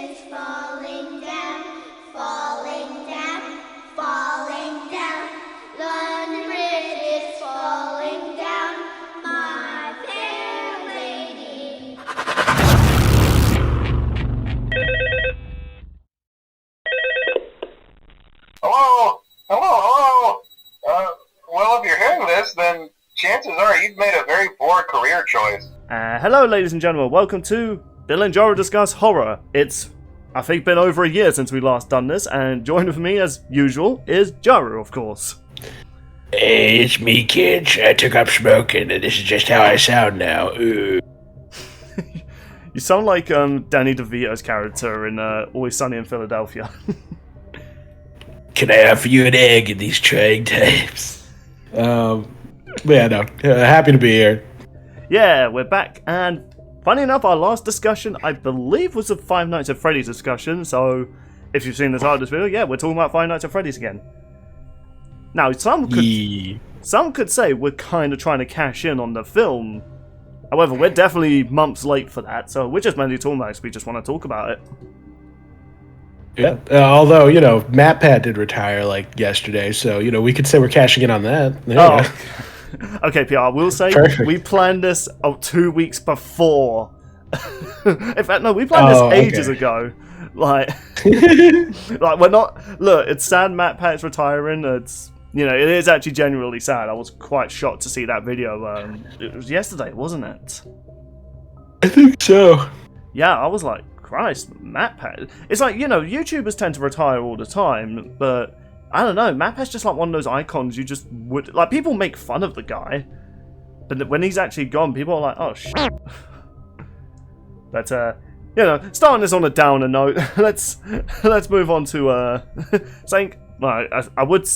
is falling down, falling down, falling down. London Bridge is falling down, my fair lady. Hello? Hello? Well, if you're hearing this, then chances are you've made a very poor career choice. Hello, ladies and gentlemen. Welcome to Bill and Jaru Discuss Horror. It's, I think, been over a year since we last done this, and joined with me, as usual, is Jaru, of course. Hey, it's me, kids. I took up smoking, and this is just how I sound now. Ooh. You sound like Danny DeVito's character in Always Sunny in Philadelphia. Can I offer you an egg in these trying times? Happy to be here. Yeah, we're back, and funny enough, our last discussion, I believe, was the Five Nights at Freddy's discussion, so if you've seen the title of this video, yeah, we're talking about Five Nights at Freddy's again. Now, some could say we're kind of trying to cash in on the film. However, we're definitely months late for that, so we're just mainly talking about it because we just want to talk about it. Yeah, although, MatPat did retire, yesterday, so, we could say we're cashing in on that. There you go. Okay, PR, I will say, Perfect. we planned this 2 weeks before. In fact, no, we planned this ages ago. We're not... Look, it's sad MatPat's retiring, it's... it is actually genuinely sad. I was quite shocked to see that video. It was yesterday, wasn't it? I think so. Yeah, I was like, Christ, MatPat. It's like, YouTubers tend to retire all the time, but I don't know, MatPat's just like one of those icons you just would... people make fun of the guy, but when he's actually gone, people are like, oh, shit. But, starting this on a downer note, let's move on to, saying... I would...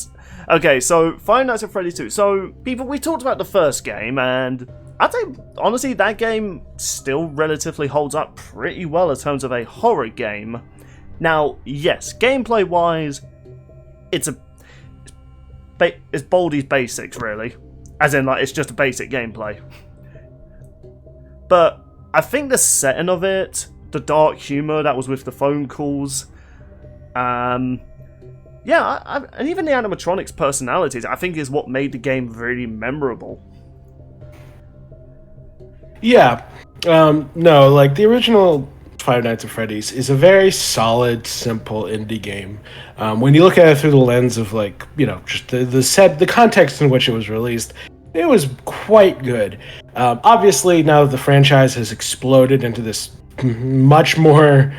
Okay, so Five Nights at Freddy 2. So, people, we talked about the first game, and I'd say, honestly, that game still relatively holds up pretty well in terms of a horror game. Now, yes, gameplay-wise, it's Baldi's basics, really. As in, it's just a basic gameplay. But I think the setting of it, the dark humour that was with the phone calls, yeah, and even the animatronics' personalities, I think, is what made the game really memorable. Yeah. The original Five Nights at Freddy's is a very solid, simple indie game. When you look at it through the lens of, just the context in which it was released, it was quite good. Obviously, now that the franchise has exploded into this much more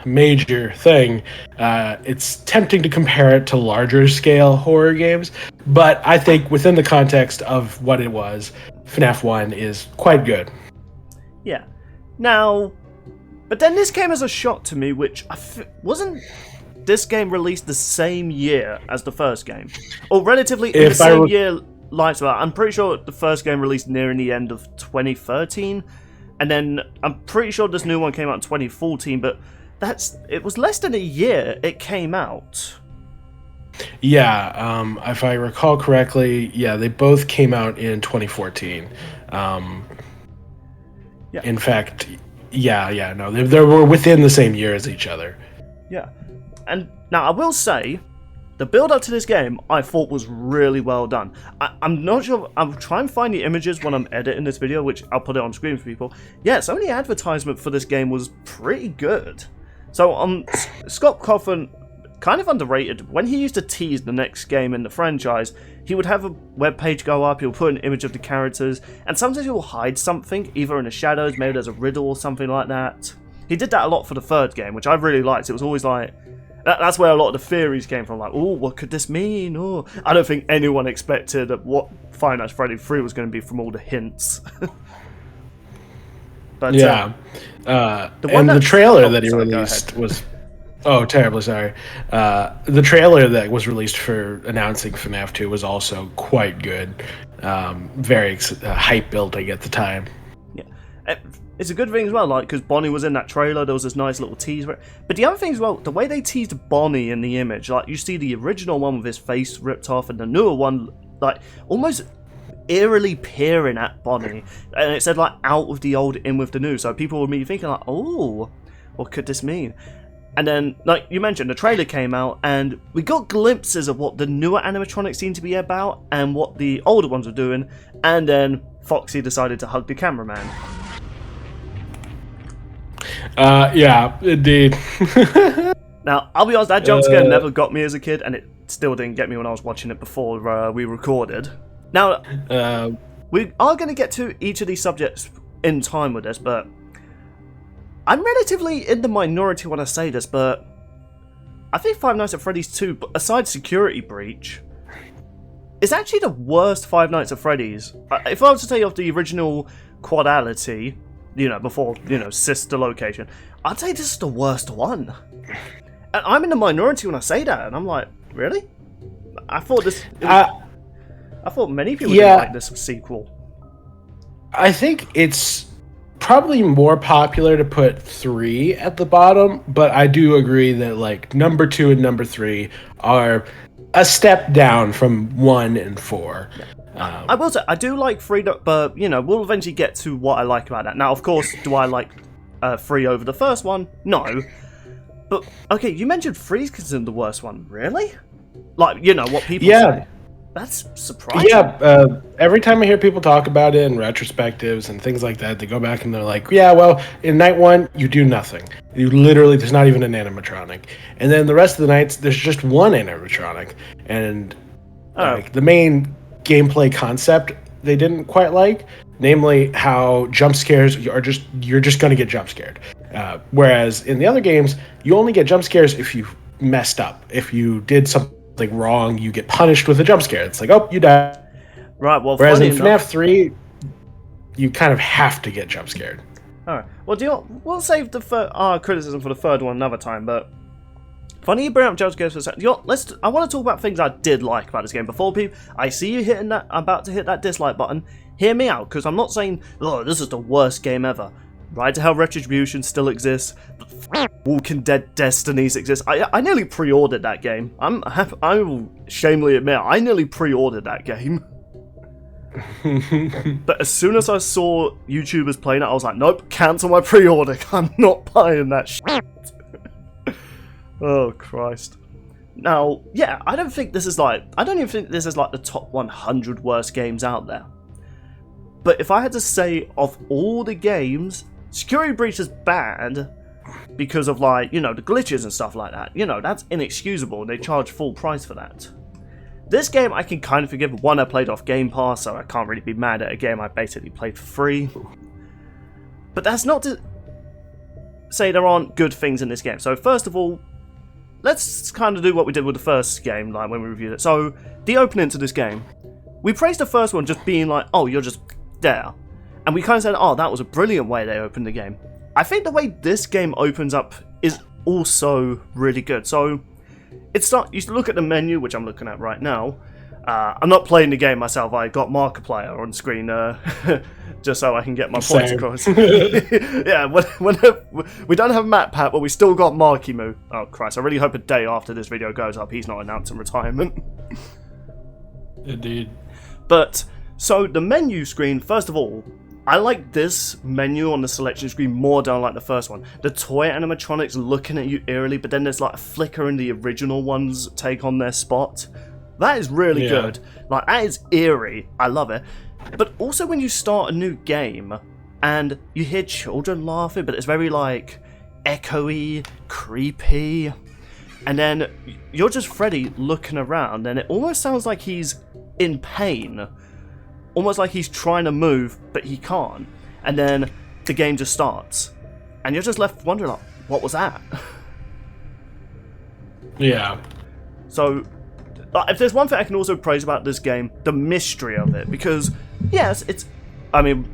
major thing, it's tempting to compare it to larger scale horror games, but I think within the context of what it was, FNAF 1 is quite good. Yeah. Now, but then this came as a shock to me, which wasn't this game released the same year as the first game? Or relatively in the same year, I'm pretty sure the first game released nearing the end of 2013, and then I'm pretty sure this new one came out in 2014, but it was less than a year it came out. Yeah, if I recall correctly, yeah, they both came out in 2014. Yeah. In fact, no, they were within the same year as each other. Yeah, and now I will say, the build-up to this game, I thought, was really well done. I'm not sure... I'll try and find the images when I'm editing this video, which I'll put it on screen for people. Yeah, some of the advertisement for this game was pretty good. So, Scott Cawthon, kind of underrated. When he used to tease the next game in the franchise, he would have a webpage go up, he'll put an image of the characters, and sometimes he'll hide something, either in the shadows, maybe there's a riddle or something like that. He did that a lot for the third game, which I really liked. It was always like... That's where a lot of the theories came from, what could this mean? Oh, I don't think anyone expected what Five Nights at Freddy 3 was going to be from all the hints. But yeah, the trailer that he released was... Oh, terribly sorry. The trailer that was released for announcing FNAF 2 was also quite good. Very hype building at the time. Yeah. It's a good thing as well, because Bonnie was in that trailer, there was this nice little tease. But the other thing as well, the way they teased Bonnie in the image, you see the original one with his face ripped off, and the newer one, almost eerily peering at Bonnie. And it said, out with the old, in with the new. So people were me thinking, oh, What could this mean? And then, like you mentioned, the trailer came out, and we got glimpses of what the newer animatronics seemed to be about, and what the older ones were doing, and then Foxy decided to hug the cameraman. Yeah, indeed. Now, I'll be honest, that jump scare never got me as a kid, and it still didn't get me when I was watching it before we recorded. Now, we are going to get to each of these subjects in time with this, but I'm relatively in the minority when I say this, but I think Five Nights at Freddy's 2, aside Security Breach, is actually the worst Five Nights at Freddy's. If I was to tell you of the original quadality, before, sister location, I'd say this is the worst one. And I'm in the minority when I say that, and I'm like, really? I thought I thought many people didn't like this sequel. I think it's probably more popular to put 3 at the bottom, but I do agree that like number 2 and number 3 are a step down from 1 and 4. I will say I do like 3, but we'll eventually get to what I like about that. Now, of course, do I like 3 over the first one? No. But okay, you mentioned 3 is considered the worst one. Really? Like, what people say. That's surprising. Yeah, every time I hear people talk about it in retrospectives and things like that, they go back and they're like, yeah, well, in night 1, you do nothing. You literally, there's not even an animatronic. And then the rest of the nights, there's just one animatronic. And like the main gameplay concept they didn't quite like, namely how jump scares you're just going to get jump scared. Whereas in the other games, you only get jump scares if you messed up. If you did something wrong, you get punished with a jump scare. It's like, oh, you die. Right, well, whereas in FNAF 3, you kind of have to get jump scared. Alright, well, we'll save our criticism for the third one another time, but funny you bring up jump scares for a second. I want to talk about things I did like about this game. Before people, I see you about to hit that dislike button. Hear me out, because I'm not saying, oh, this is the worst game ever. Ride to Hell Retribution still exists. Walking Dead Destinies exists. I nearly pre-ordered that game. I will shamefully admit, I nearly pre-ordered that game. But as soon as I saw YouTubers playing it, I was like, nope, cancel my pre-order. I'm not buying that shit. Oh, Christ. Now, yeah, I don't even think this is like the top 100 worst games out there. But if I had to say, of all the games, Security Breach is bad because of, like, the glitches and stuff like that. That's inexcusable. They charge full price for that. This game I can kind of forgive. One, I played off Game Pass, so I can't really be mad at a game I basically played for free. But that's not to say there aren't good things in this game. So first of all, let's kind of do what we did with the first game, like when we reviewed it. So, the opening to this game. We praised the first one just being like, oh, you're just there. And we kind of said, oh, that was a brilliant way they opened the game. I think the way this game opens up is also really good. So, you look at the menu, which I'm looking at right now. I'm not playing the game myself. I got Markiplier on screen just so I can get my points across. Yeah, we don't have Matt Pat, but we still got Marky Moo. Oh, Christ. I really hope a day after this video goes up, he's not announcing retirement. Indeed. But, so the menu screen, first of all, I like this menu on the selection screen more than I like the first one. The toy animatronics looking at you eerily, but then there's like a flicker in the original ones take on their spot. That is really good. Like, that is eerie. I love it. But also when you start a new game and you hear children laughing, but it's very like echoey, creepy. And then you're just Freddy looking around and it almost sounds like he's in pain. Almost like he's trying to move, but he can't. And then the game just starts. And you're just left wondering, like, what was that? Yeah. So, if there's one thing I can also praise about this game, the mystery of it. Because, yes, I mean,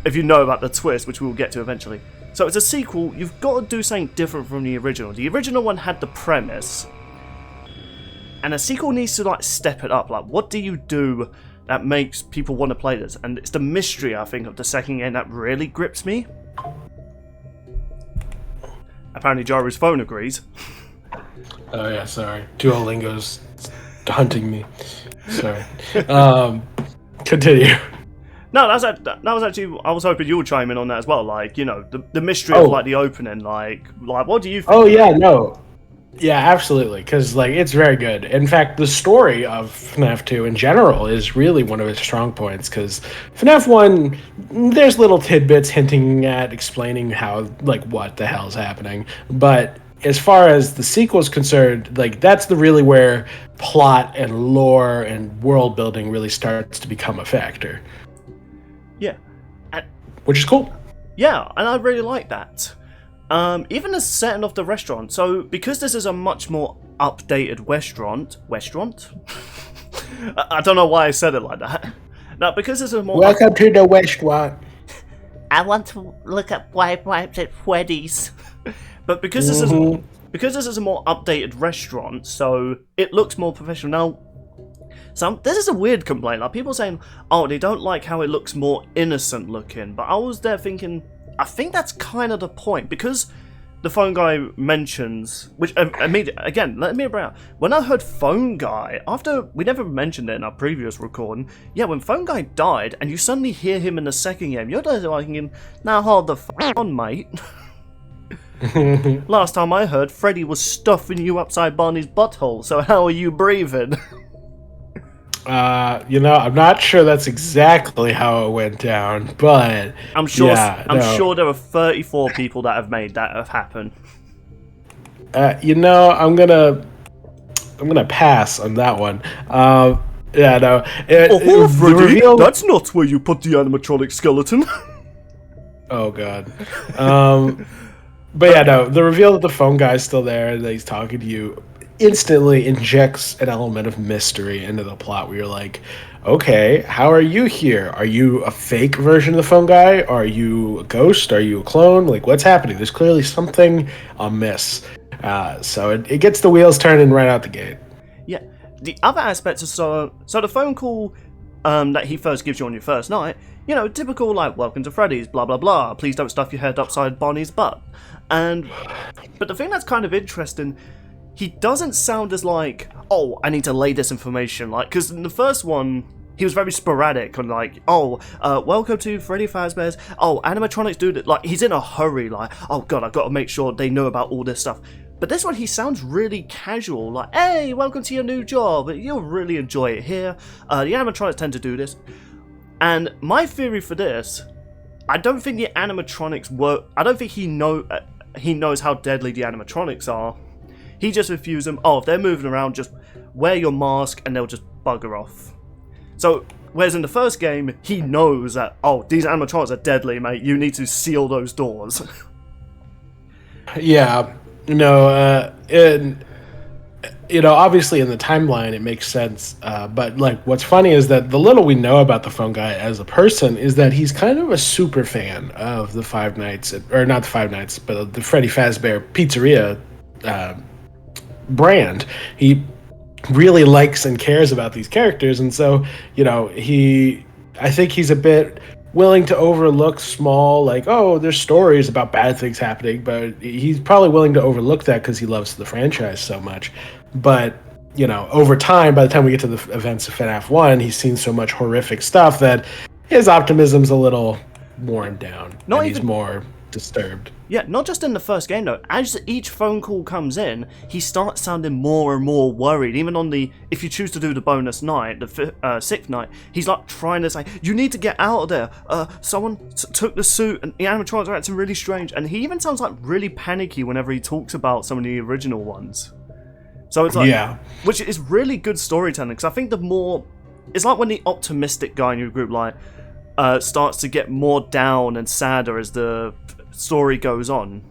if you know about the twist, which we'll get to eventually. So it's a sequel, you've got to do something different from the original. The original one had the premise. And a sequel needs to, like, step it up. Like, what do you do that makes people want to play this? And it's the mystery, I think, of the second game that really grips me. Apparently Jaru's phone agrees. Oh yeah, sorry. Duolingo's hunting me. Sorry. Continue. No, that was actually. I was hoping you would chime in on that as well. Like, you know, the mystery of like the opening. Like, what do you think? Oh yeah, no. Yeah, absolutely, because like it's very good. In fact, the story of FNAF 2 in general is really one of its strong points. Because FNAF 1, there's little tidbits hinting at explaining how like what the hell's happening. But as far as the sequel is concerned, like that's really where plot and lore and world building really starts to become a factor. Yeah, which is cool. Yeah, and I really like that. Even the setting of the restaurant. So, because this is a much more updated restaurant? I don't know why I said it like that. Now, because this is a more... Welcome to the restaurant. I want to look at Five Nights at Freddy's. But because this is a more updated restaurant, so it looks more professional. Now, this is a weird complaint. Like, people saying, oh, they don't like how it looks more innocent looking. But I was there thinking... I think that's kind of the point, because the phone guy mentions, which again, let me bring out. When I heard phone guy, after we never mentioned it in our previous recording, yeah, when phone guy died, and you suddenly hear him in the second game, you're just thinking, now hold the on, mate. Last time I heard, Freddy was stuffing you upside Barney's butthole. So how are you breathing? I'm not sure that's exactly how it went down, but I'm sure. Yeah, I'm sure there are 34 people that have made that have happened. I'm gonna pass on that one. Yeah, no. Freddy, that's not where you put the animatronic skeleton. Oh god. But yeah, no. The reveal that the phone guy's still there and that he's talking to you instantly injects an element of mystery into the plot where you're like, okay, how are you here? Are you a fake version of the phone guy? Are you a ghost? Are you a clone? Like, what's happening? There's clearly something amiss. So it gets the wheels turning right out the gate. Yeah. The other aspects are so the phone call that he first gives you on your first night, you know, typical like, welcome to Freddy's, blah blah blah, please don't stuff your head upside Barney's butt. But the thing that's kind of interesting, he doesn't sound as like, oh, I need to lay this information, like, because in the first one, he was very sporadic on like, oh, welcome to Freddy Fazbear's, oh, animatronics do that, like, he's in a hurry, like, oh god, I've got to make sure they know about all this stuff. But this one, he sounds really casual, like, hey, welcome to your new job, you'll really enjoy it here. The animatronics tend to do this. And my theory for this, I don't think the animatronics work, I don't think he knows how deadly the animatronics are. He just refuses them, oh, if they're moving around, just wear your mask and they'll just bugger off. So, whereas in the first game, he knows that, oh, these animatronics are deadly, mate, you need to seal those doors. Yeah, obviously in the timeline it makes sense, but like what's funny is that the little we know about the phone guy as a person is that he's kind of a super fan of the Five Nights, or not the Five Nights, but the Freddy Fazbear Pizzeria brand. He really likes and cares about these characters, and so I think he's a bit willing to overlook small, like, oh, there's stories about bad things happening, but he's probably willing to overlook that because he loves the franchise so much. But over time, by the time we get to the events of FNAF 1, he's seen so much horrific stuff that his optimism's a little worn down. He's more disturbed. Yeah, not just in the first game though. As each phone call comes in, he starts sounding more and more worried. Even on if you choose to do the bonus night, the sixth night, he's like trying to say, you need to get out of there. Someone took the suit and the animatronics are acting really strange. And he even sounds like really panicky whenever he talks about some of the original ones. So it's like, yeah, which is really good storytelling, because I think it's like when the optimistic guy in your group starts to get more down and sadder as the story goes on.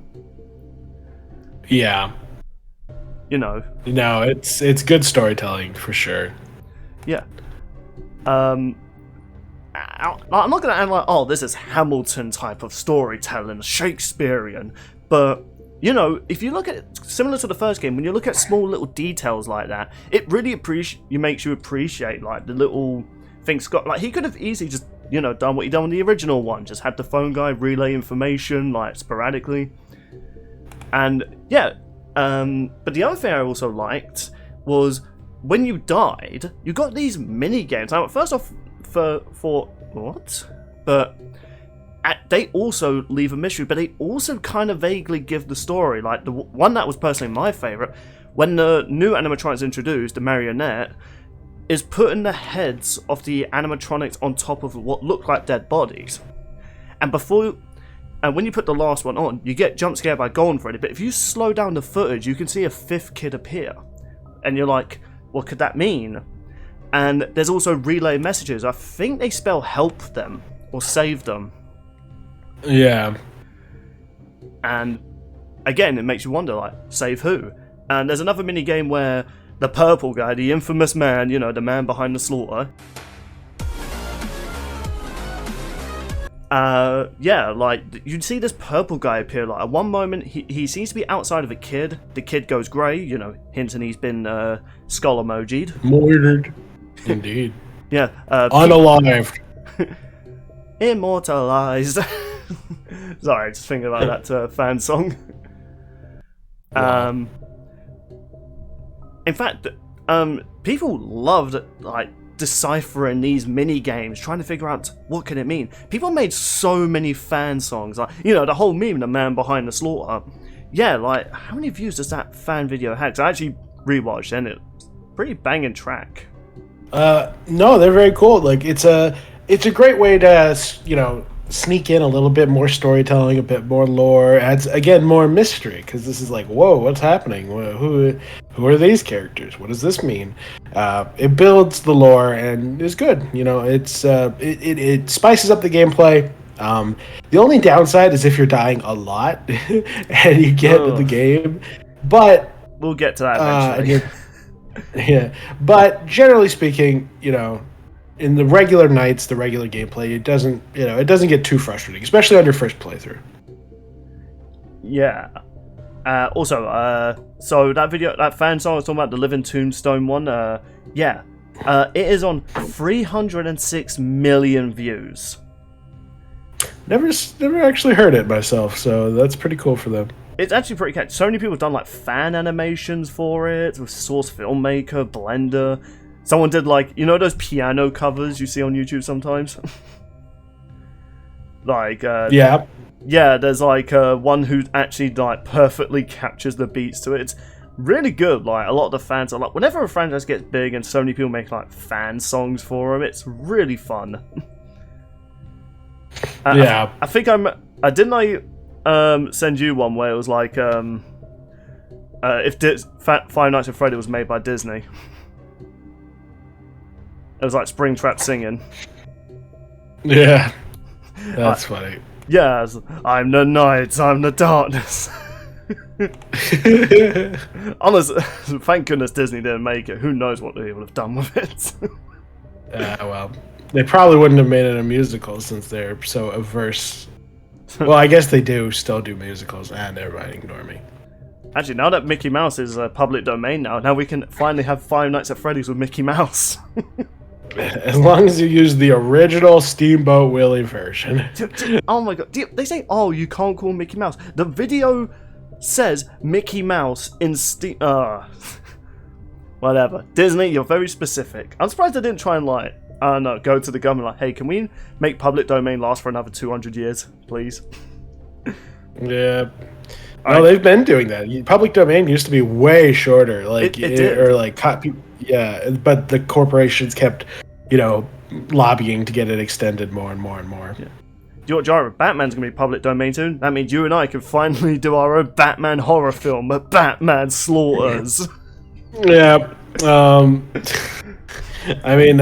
Yeah. It's good storytelling for sure. Yeah. I'm not going to act like, oh, this is Hamilton type of storytelling, Shakespearean, but if you look at it similar to the first game, when you look at small little details like that, it really makes you appreciate like the little things. Like, he could have easily just done what he done with the original one, just had the phone guy relay information like sporadically. And yeah, but the other thing I also liked was when you died, you got these mini games. Now, first off, for what? but they also leave a mystery, but they also kind of vaguely give the story. Like, the one that was personally my favourite, when the new animatronics introduced, the marionette, is putting the heads of the animatronics on top of what look like dead bodies. And when you put the last one on, you get jump scared by Golden Freddy, but if you slow down the footage, you can see a fifth kid appear. And you're like, what could that mean? And there's also relay messages. I think they spell help them or save them. Yeah. And again, it makes you wonder, like, save who? And there's another mini game where the purple guy, the infamous man, you know, the man behind the slaughter. Yeah, like, you'd see this purple guy appear. Like, at one moment, he seems to be outside of a kid. The kid goes grey, you know, hinting he's been skull emoji'd. Murdered. Indeed. Yeah. Unalived. Immortalized. Sorry, just thinking about that fan song. Wow. In fact, people loved, like, deciphering these mini games, trying to figure out what can it mean. People made so many fan songs, like, you know, the whole meme, the man behind the slaughter. Yeah, like, how many views does that fan video have? 'Cause I actually rewatched and it's a pretty banging track. No, they're very cool. Like, it's a great way to, you know, sneak in a little bit more storytelling, a bit more lore, adds again more mystery, because this is like, whoa, what's happening? Who are these characters? What does this mean? It builds the lore and is good. You know, it spices up the gameplay. The only downside is if you're dying a lot and you get into the game, but we'll get to that eventually. Yeah, but generally speaking, you know, in the regular nights, the regular gameplay, it doesn't get too frustrating, especially on your first playthrough. Yeah. So that fan song I was talking about, the Living Tombstone one, it is on 306 million views. Never actually heard it myself, so that's pretty cool for them. It's actually pretty catchy. So many people have done like fan animations for it with Source Filmmaker, Blender. Someone did, like, you know those piano covers you see on YouTube sometimes? Like, yeah, there's like one who actually like perfectly captures the beats to it. It's really good. Like, a lot of the fans are like, whenever a franchise gets big and so many people make like fan songs for them, it's really fun. Yeah, I think I send you one where it was like if Five Nights at Freddy was made by Disney. It was like Springtrap singing. Yeah, that's funny. Yeah, I'm the night, I'm the darkness. Honestly, thank goodness Disney didn't make it. Who knows what they would have done with it. Well, they probably wouldn't have made it a musical since they're so averse. Well, I guess they still do musicals, and everybody ignore me. Actually, now that Mickey Mouse is a public domain now we can finally have Five Nights at Freddy's with Mickey Mouse. As long as you use the original Steamboat Willie version. Oh my god. They say, oh, you can't call Mickey Mouse. The video says Mickey Mouse in whatever. Disney, you're very specific. I'm surprised they didn't try and, like, I don't know, go to the government like, hey, can we make public domain last for another 200 years, please? Yeah. No, they've been doing that. Public domain used to be way shorter. Like, it did. Or like, yeah, but the corporations kept, you know, lobbying to get it extended more and more and more. Yeah. Do you know what, Jaru? Batman's gonna be public domain soon. That means you and I can finally do our own Batman horror film, Batman Slaughters. Yeah. I mean,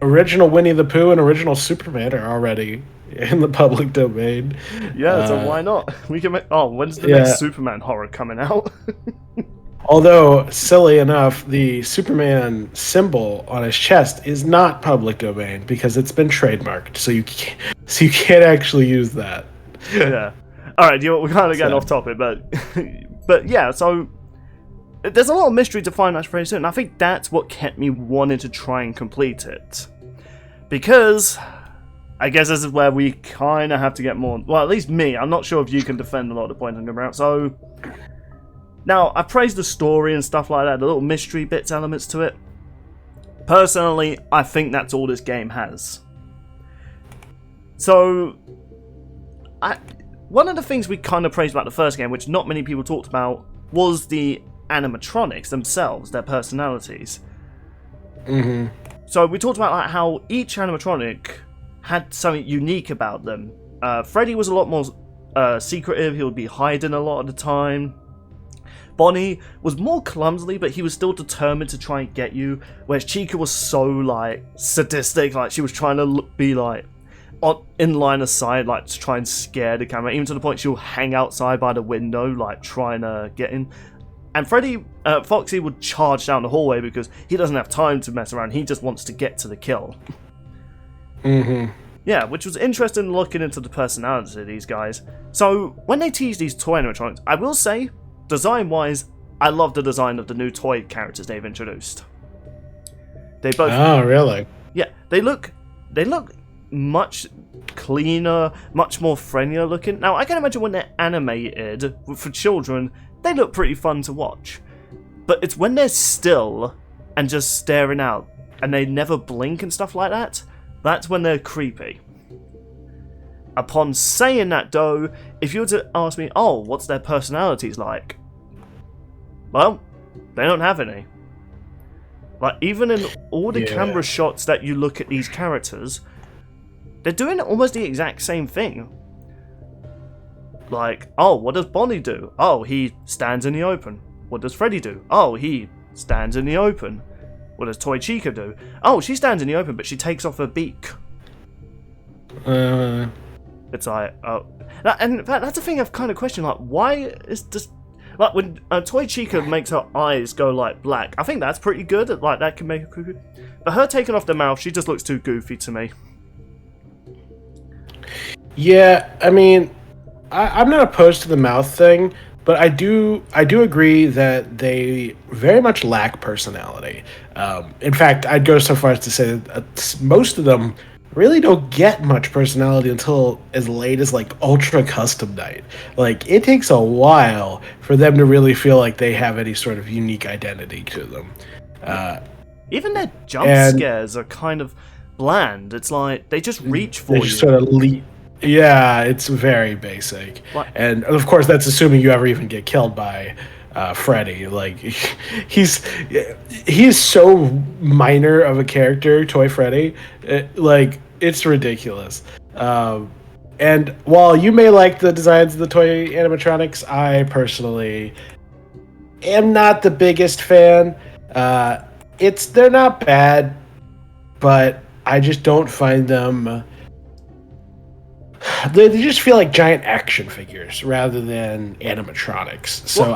original Winnie the Pooh and original Superman are already in the public domain. Yeah, so why not? We can make. Oh, when's the next Superman horror coming out? Although, silly enough, the Superman symbol on his chest is not public domain because it's been trademarked, so you can't actually use that. Yeah. All right, we're kind of getting off topic, but yeah. So there's a lot of mystery to find out very soon. I think that's what kept me wanting to try and complete it, because I guess this is where we kind of have to get more. Well, at least me. I'm not sure if you can defend a lot of the points I'm going about. So now I praise the story and stuff like that, the little mystery bits, elements to it. Personally, I think that's all this game has. So, one of the things we kind of praised about the first game, which not many people talked about, was the animatronics themselves, their personalities. Mm-hmm. So we talked about like how each animatronic had something unique about them. Freddy was a lot more secretive. He would be hiding a lot of the time. Bonnie was more clumsily, but he was still determined to try and get you. Whereas Chica was so like sadistic, like she was trying to be like in line of sight, like to try and scare the camera, even to the point she'll hang outside by the window, like trying to get in. And Foxy would charge down the hallway because he doesn't have time to mess around. He just wants to get to the kill. Mm-hmm. Yeah, which was interesting looking into the personality of these guys. So when they tease these toy animatronics, I will say, design-wise, I love the design of the new toy characters they've introduced. They both. Oh, really? Yeah, they look much cleaner, much more friendlier looking. Now, I can imagine when they're animated for children, they look pretty fun to watch. But it's when they're still and just staring out and they never blink and stuff like that, that's when they're creepy. Upon saying that though, if you were to ask me, oh, what's their personalities like? Well, they don't have any. Like, even in all the camera shots that you look at these characters, they're doing almost the exact same thing. Like, oh, what does Bonnie do? Oh, he stands in the open. What does Freddy do? Oh, he stands in the open. What does Toy Chica do? Oh, she stands in the open, but she takes off her beak. It's like, oh. And in fact, that's the thing I've kind of questioned, like, why is this... Like, when Toy Chica makes her eyes go, like, black, I think that's pretty good. Like, that can make her creepy. But her taking off the mouth, she just looks too goofy to me. Yeah, I mean, I'm not opposed to the mouth thing, but I do agree that they very much lack personality. In fact, I'd go so far as to say that most of them really don't get much personality until as late as like Ultra Custom Night. Like, it takes a while for them to really feel like they have any sort of unique identity to them. Even their jump scares are kind of bland. It's like they just reach for you. Just sort of yeah, it's very basic. What? And of course, that's assuming you ever even get killed by Freddy. Like, he's so minor of a character, Toy Freddy. It's ridiculous. And while you may like the designs of the toy animatronics, I personally am not the biggest fan. They're not bad, but I just don't find them. They just feel like giant action figures rather than animatronics. So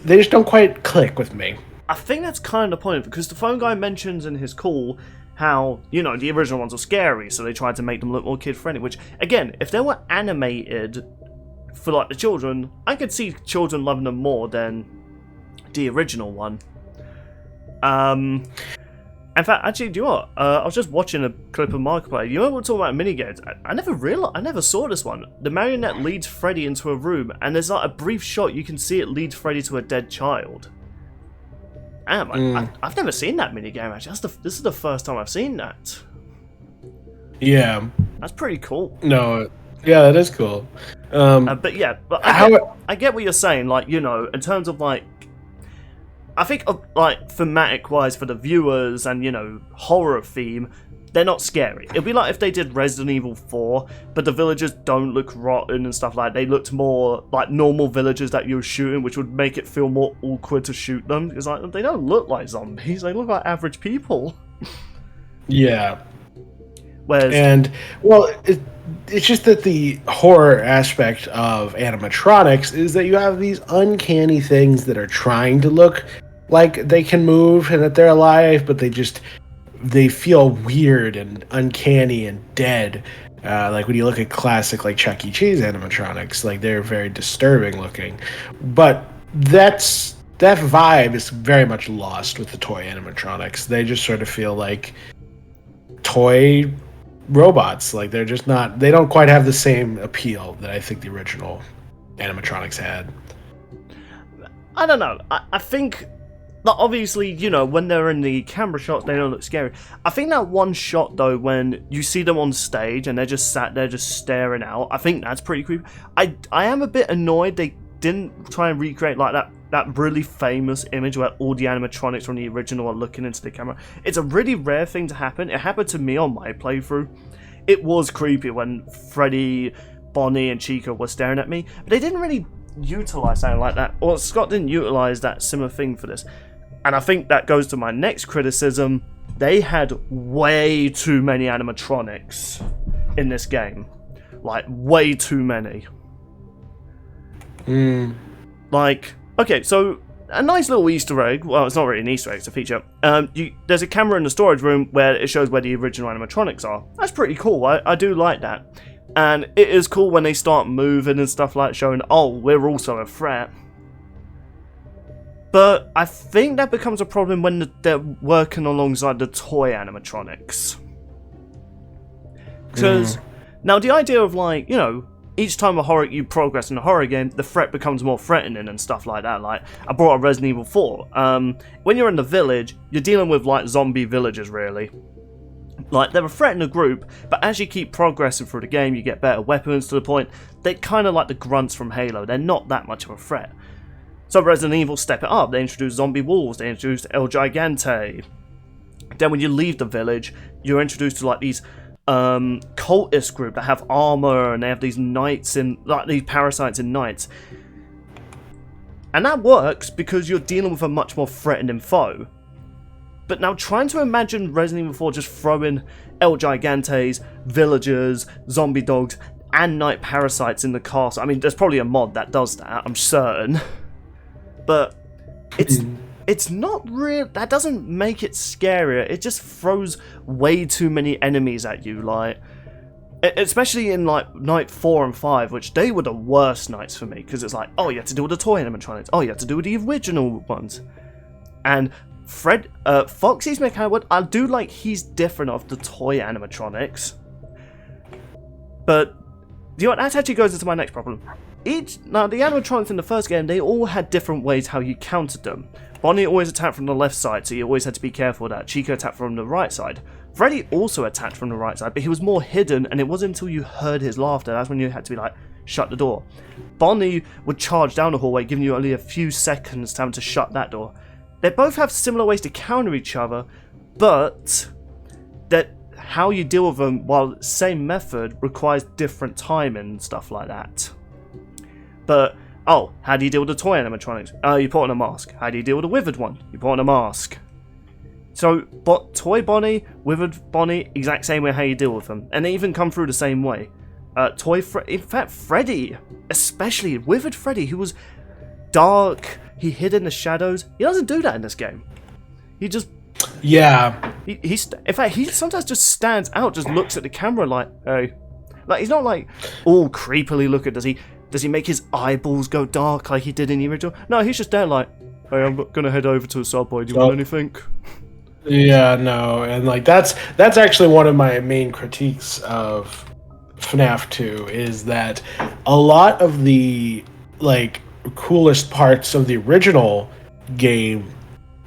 they just don't quite click with me. I think that's kind of the point, because the phone guy mentions in his call how, the original ones were scary, so they tried to make them look more kid-friendly, which, again, if they were animated for, like, the children, I could see children loving them more than the original one. In fact, actually, do you know what? I was just watching a clip of Markiplier. You know what we're talking about minigames? I never saw this one. The marionette leads Freddy into a room, and there's like a brief shot you can see it leads Freddy to a dead child. Damn, I've never seen that minigame, actually. This is the first time I've seen that. Yeah. That's pretty cool. No, yeah, that is cool. But I get what you're saying, like, in terms of, like, I think, like, thematic-wise for the viewers and, horror theme, they're not scary. It'd be like if they did Resident Evil 4, but the villagers don't look rotten and stuff like that. They looked more like normal villagers that you were shooting, which would make it feel more awkward to shoot them. It's like, they don't look like zombies, they look like average people. Yeah. Whereas... It's just that the horror aspect of animatronics is that you have these uncanny things that are trying to look like they can move and that they're alive, but they feel weird and uncanny and dead. Like when you look at classic like Chuck E. Cheese animatronics, like they're very disturbing looking. But that vibe is very much lost with the toy animatronics. They just sort of feel like toy robots. Like they don't quite have the same appeal that I think the original animatronics had. I don't know. I think Like, obviously, you know, when they're in the camera shots, they don't look scary. I think that one shot, though, when you see them on stage and they're just sat there just staring out, I think that's pretty creepy. I am a bit annoyed they didn't try and recreate, like, that really famous image where all the animatronics from the original are looking into the camera. It's a really rare thing to happen. It happened to me on my playthrough. It was creepy when Freddy, Bonnie, and Chica were staring at me, but they didn't really utilize something like that. Or Scott didn't utilize that similar thing for this. And I think that goes to my next criticism. They had way too many animatronics in this game. Like, way too many. Like, okay, so a nice little Easter egg. Well, it's not really an Easter egg, it's a feature. There's a camera in the storage room where it shows where the original animatronics are. That's pretty cool. I do like that. And it is cool when they start moving and stuff like showing, oh, we're also a threat. But I think that becomes a problem when they're working alongside the toy animatronics. Because, now the idea of, like, you know, each time you progress in a horror game, the threat becomes more threatening and stuff like that. Like, I brought up Resident Evil 4. When you're in the village, you're dealing with, like, zombie villagers, really. Like, they're a threat in a group, but as you keep progressing through the game, you get better weapons to the point, they're kind of like the grunts from Halo. They're not that much of a threat. So Resident Evil step it up. They introduced zombie wolves, they introduced El Gigante. Then when you leave the village, you're introduced to, like, these cultist group that have armor, and they have these knights in, like, these parasites in knights. And that works because you're dealing with a much more threatening foe. But now trying to imagine Resident Evil 4 just throwing El Gigantes, villagers, zombie dogs, and night parasites in the castle. I mean, there's probably a mod that does that, I'm certain. But it's not real. That doesn't make it scarier. It just throws way too many enemies at you, like, especially in, like, night 4 and 5, which they were the worst nights for me, because it's like, oh, you have to deal with the toy animatronics. Oh, you have to deal with the original ones. And Foxy's mechanic, I do like he's different of the toy animatronics. But you know what, that actually goes into my next problem. Now, the animatronics in the first game, they all had different ways how you countered them. Bonnie always attacked from the left side, so you always had to be careful of that. Chica attacked from the right side. Freddy also attacked from the right side, but he was more hidden, and it wasn't until you heard his laughter, that's when you had to be like, shut the door. Bonnie would charge down the hallway, giving you only a few seconds time to shut that door. They both have similar ways to counter each other, but that how you deal with them, while same method, requires different timing and stuff like that. But, oh, how do you deal with the toy animatronics? You put on a mask. How do you deal with the withered one? You put on a mask. So, but toy Bonnie, withered Bonnie, exact same way how you deal with them. And they even come through the same way. In fact, Freddy, especially withered Freddy, who was dark, he hid in the shadows. He doesn't do that in this game. He just... Yeah. In fact, he sometimes just stands out, just looks at the camera like, hey. Like, he's not like all creepily looking, does he? Does he make his eyeballs go dark like he did in the original? No, he's just there like, hey, I'm gonna head over to a Subway. Do you want anything? Yeah, no, and like that's actually one of my main critiques of FNAF 2 is that a lot of the, like, coolest parts of the original game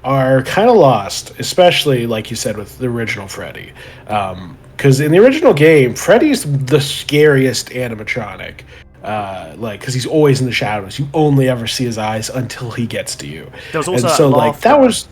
are kind of lost, especially, like you said, with the original Freddy. Because in the original game, Freddy's the scariest animatronic. Like, because he's always in the shadows. You only ever see his eyes until he gets to you. There's also and so, like, that was...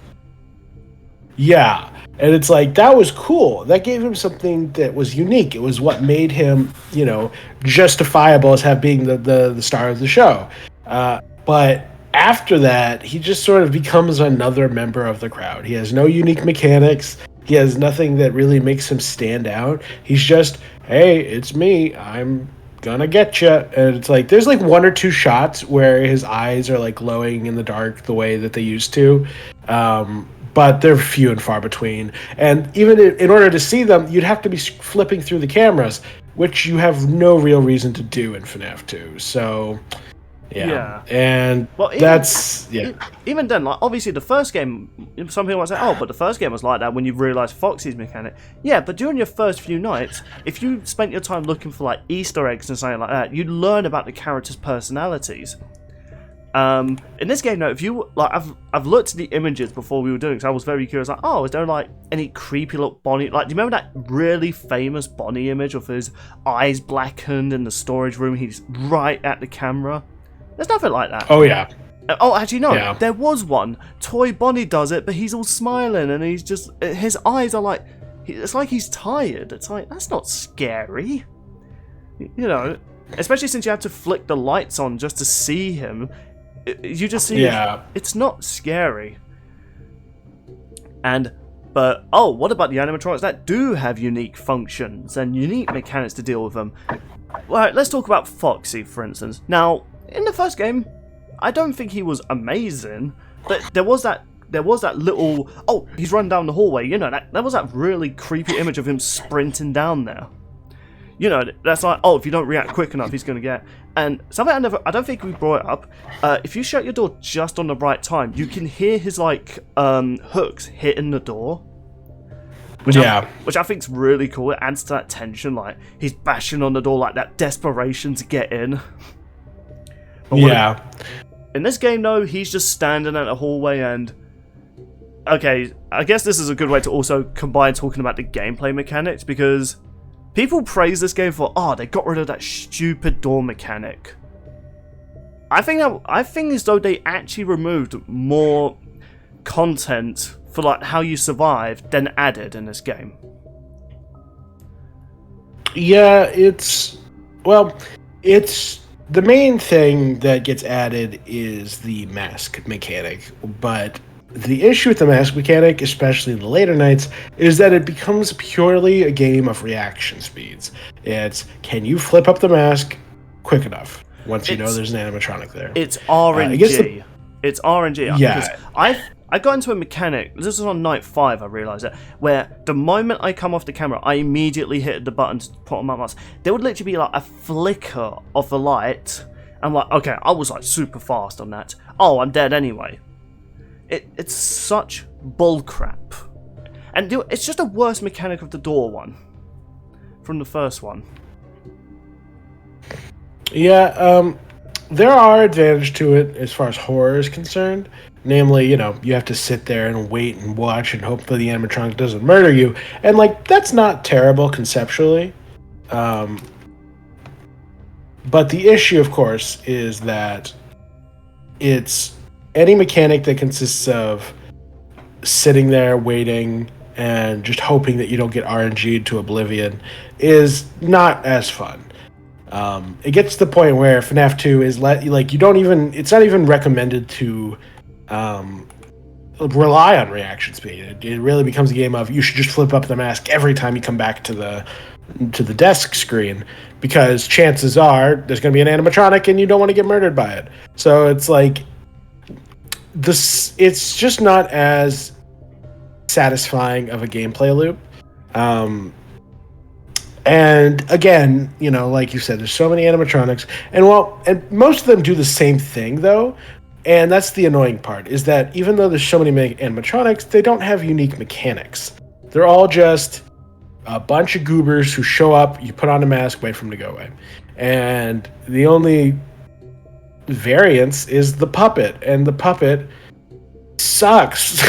Yeah. And it's like, that was cool. That gave him something that was unique. It was what made him, you know, justifiable as being the star of the show. But after that, he just sort of becomes another member of the crowd. He has no unique mechanics. He has nothing that really makes him stand out. He's just, hey, it's me. I'm gonna get you. And it's like, there's like one or two shots where his eyes are like glowing in the dark the way that they used to. But they're few and far between. And even in order to see them, you'd have to be flipping through the cameras, which you have no real reason to do in FNAF 2. So, yeah. And well, even then, like, obviously the first game, some people might say, oh, but the first game was like that when you realised Foxy's mechanic. Yeah, but during your first few nights, if you spent your time looking for, like, Easter eggs and something like that, you'd learn about the characters' personalities. In this game, though, if you like, I've looked at the images before we were doing, because I was very curious. Like, oh, is there like any creepy look Bonnie? Like, do you remember that really famous Bonnie image of his eyes blackened in the storage room? He's right at the camera. There's nothing like that. Oh yeah. Oh, actually, no. Yeah. There was one. Toy Bonnie does it, but he's all smiling, and he's just his eyes are like, it's like he's tired. It's like, that's not scary, you know. Especially since you have to flick the lights on just to see him. You just see, it's not scary. But what about the animatronics that do have unique functions and unique mechanics to deal with them? Well, let's talk about Foxy, for instance. Now, in the first game, I don't think he was amazing, but there was that little, he's run down the hallway, you know, that was that really creepy image of him sprinting down there. You know, that's like, if you don't react quick enough, he's going to get... And something I don't think we brought it up, if you shut your door just on the right time, you can hear his, like, hooks hitting the door. Which I think's really cool. It adds to that tension, like, he's bashing on the door, like, that desperation to get in. In this game, though, he's just standing at a hallway and... Okay, I guess this is a good way to also combine talking about the gameplay mechanics, because... People praise this game for, they got rid of that stupid door mechanic. I think as though they actually removed more content for like how you survive than added in this game. Yeah, it's the main thing that gets added is the mask mechanic, but the issue with the mask mechanic, especially in the later nights, is that it becomes purely a game of reaction speeds. It's, can you flip up the mask quick enough once you know there's an animatronic there? It's RNG. It's RNG. Yeah. I got into a mechanic, this was on night 5, I realised it, where the moment I come off the camera, I immediately hit the button to put on my mask. There would literally be like a flicker of the light. I'm like, okay, I was like super fast on that. I'm dead anyway. It's such bullcrap. And it's just a worse mechanic of the door one. From the first one. Yeah, there are advantages to it as far as horror is concerned. Namely, you know, you have to sit there and wait and watch and hope that the animatronic doesn't murder you. And, like, that's not terrible conceptually. But the issue, of course, is that it's any mechanic that consists of sitting there waiting and just hoping that you don't get RNG'd to oblivion is not as fun. It gets to the point where FNAF 2 is it's not even recommended to rely on reaction speed. It really becomes a game of you should just flip up the mask every time you come back to the desk screen, because chances are there's going to be an animatronic and you don't want to get murdered by it. So it's like it's just not as satisfying of a gameplay loop. And again, you know, like you said, there's so many animatronics, and most of them do the same thing though. And that's the annoying part, is that even though there's so many animatronics, they don't have unique mechanics. They're all just a bunch of goobers who show up, you put on a mask, wait for them to go away. And the only variance is the puppet, and the puppet sucks.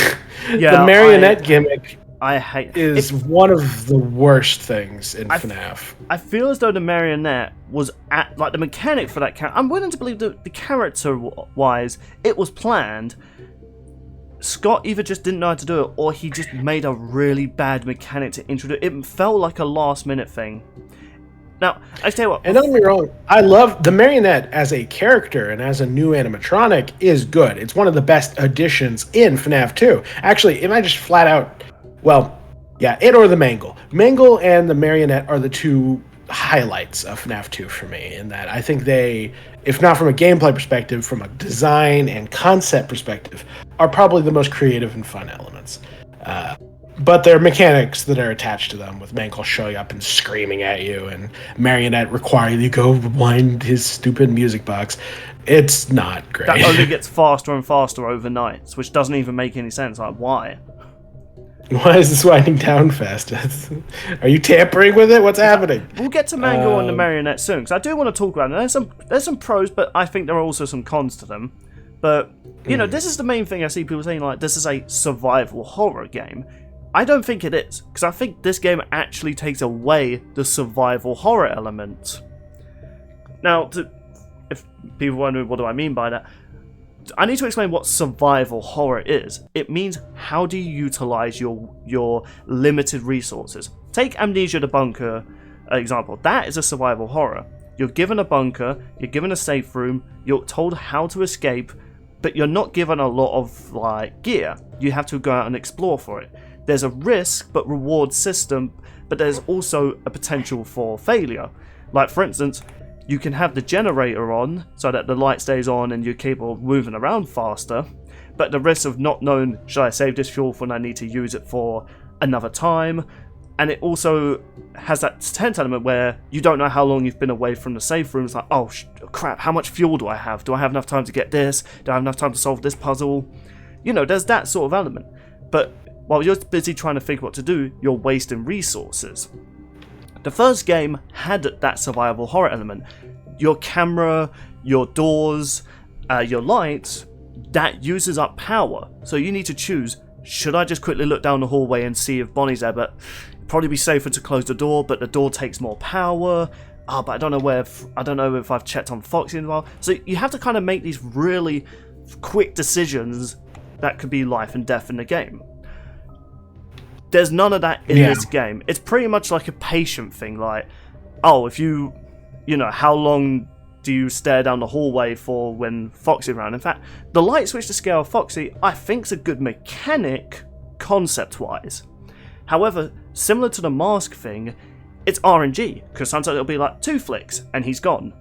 Yeah, the marionette gimmick I hate is one of the worst things in FNAF. I feel as though the marionette was at, like, the mechanic for that character. I'm willing to believe that the character-wise, it was planned. Scott either just didn't know how to do it, or he just made a really bad mechanic to introduce. It felt like a last-minute thing. Now, I tell you what. And don't get me wrong, I love the marionette as a character and as a new animatronic is good. It's one of the best additions in FNAF 2. Actually, it might just flat out, well, yeah, it or the Mangle. Mangle and the marionette are the two highlights of FNAF 2 for me, in that I think they, if not from a gameplay perspective, from a design and concept perspective, are probably the most creative and fun elements. But there are mechanics that are attached to them, with Mangle showing up and screaming at you, and Marionette requiring you go wind his stupid music box. It's not great. That only gets faster and faster overnight, which doesn't even make any sense. Like, why? Why is this winding down fast? Are you tampering with it? What's happening? We'll get to Mangle and the Marionette soon, because I do want to talk about it. There's some pros, but I think there are also some cons to them. But, you know, this is the main thing I see people saying, like, this is a survival horror game. I don't think it is, because I think this game actually takes away the survival horror element. Now, if people wonder what do I mean by that, I need to explain what survival horror is. It means how do you utilize your limited resources. Take Amnesia the Bunker example. That is a survival horror. You're given a bunker, you're given a safe room, you're told how to escape, but you're not given a lot of like gear. You have to go out and explore for it. There's a risk but reward system, but there's also a potential for failure. Like, for instance, you can have the generator on so that the light stays on and you're capable of moving around faster, but the risk of not knowing, should I save this fuel when I need to use it for another time? And it also has that tent element where you don't know how long you've been away from the safe room. It's like, oh crap, how much fuel do I have? Do I have enough time to get this? Do I have enough time to solve this puzzle? You know, there's that sort of element. But while you're busy trying to think what to do, you're wasting resources. The first game had that survival horror element. Your camera, your doors, your lights, that uses up power. So you need to choose, should I just quickly look down the hallway and see if Bonnie's there? But it'd probably be safer to close the door, but the door takes more power. But I don't know if I've checked on Foxy in a while. So you have to kind of make these really quick decisions that could be life and death in the game. There's none of that in this game. It's pretty much like a patient thing, like, oh, if you know, how long do you stare down the hallway for when Foxy's around? In fact, the light switch to scale of Foxy, I think, is a good mechanic, concept-wise. However, similar to the mask thing, it's RNG, because sometimes it'll be like 2 flicks, and he's gone.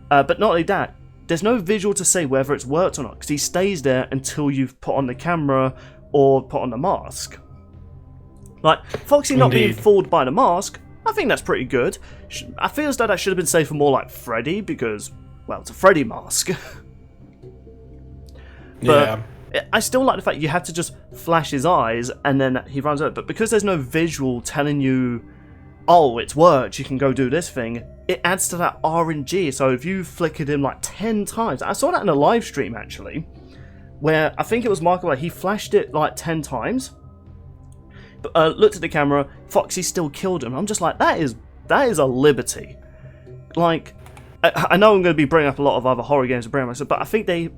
But not only that, there's no visual to say whether it's worked or not, because he stays there until you've put on the camera or put on the mask. Like, Foxy not being fooled by the mask, I think that's pretty good. I feel as though that should have been safe for more like Freddy, because, well, it's a Freddy mask. But I still like the fact you have to just flash his eyes and then he runs over. But because there's no visual telling you, oh, it's worked, you can go do this thing, it adds to that RNG. So if you flickered him like 10 times, I saw that in a live stream actually, where I think it was Marco, where he flashed it like 10 times. Looked at the camera, Foxy still killed him. I'm just like, that is a liberty. Like, I know I'm going to be bringing up a lot of other horror games to bring myself, but I think they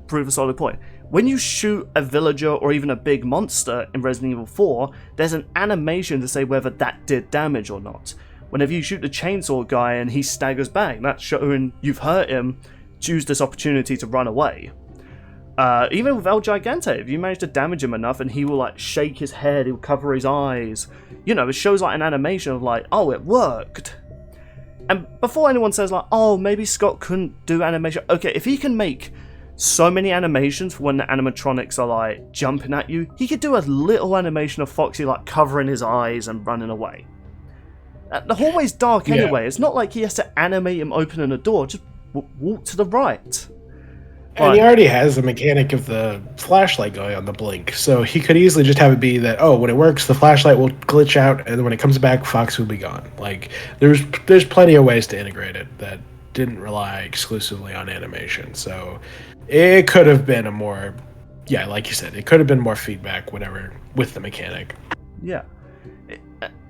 prove a solid point. When you shoot a villager or even a big monster in Resident Evil 4, there's an animation to say whether that did damage or not. Whenever you shoot the chainsaw guy and he staggers back, that's showing you've hurt him, choose this opportunity to run away. Even with El Gigante, if you manage to damage him enough and he will like shake his head, he'll cover his eyes, you know, it shows like an animation of like, oh, it worked. And before anyone says like, oh, maybe Scott couldn't do animation, okay, if he can make so many animations for when the animatronics are like jumping at you, he could do a little animation of Foxy like covering his eyes and running away. The hallway's dark anyway, it's not like he has to animate him opening a door, just walk to the right. And he already has the mechanic of the flashlight going on the blink, so he could easily just have it be that, oh, when it works, the flashlight will glitch out, and then when it comes back, Fox will be gone. Like, there's plenty of ways to integrate it that didn't rely exclusively on animation, so it could have been a more, yeah, like you said, it could have been more feedback, whatever, with the mechanic. Yeah,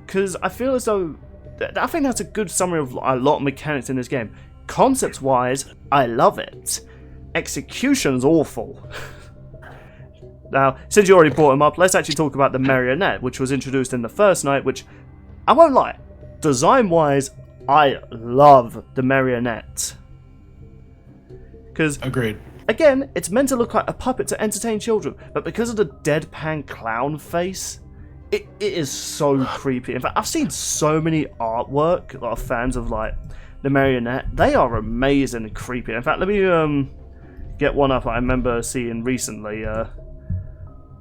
because I feel as though, I think that's a good summary of a lot of mechanics in this game. Concept-wise, I love it. Execution's awful. Now, since you already brought him up, let's actually talk about the marionette, which was introduced in the first night, which, I won't lie, design-wise, I love the marionette. Because, agreed. Again, it's meant to look like a puppet to entertain children, but because of the deadpan clown face, it is so creepy. In fact, I've seen so many artwork, a lot of fans of, like, the marionette. They are amazing and creepy. In fact, let me, get one up I remember seeing recently,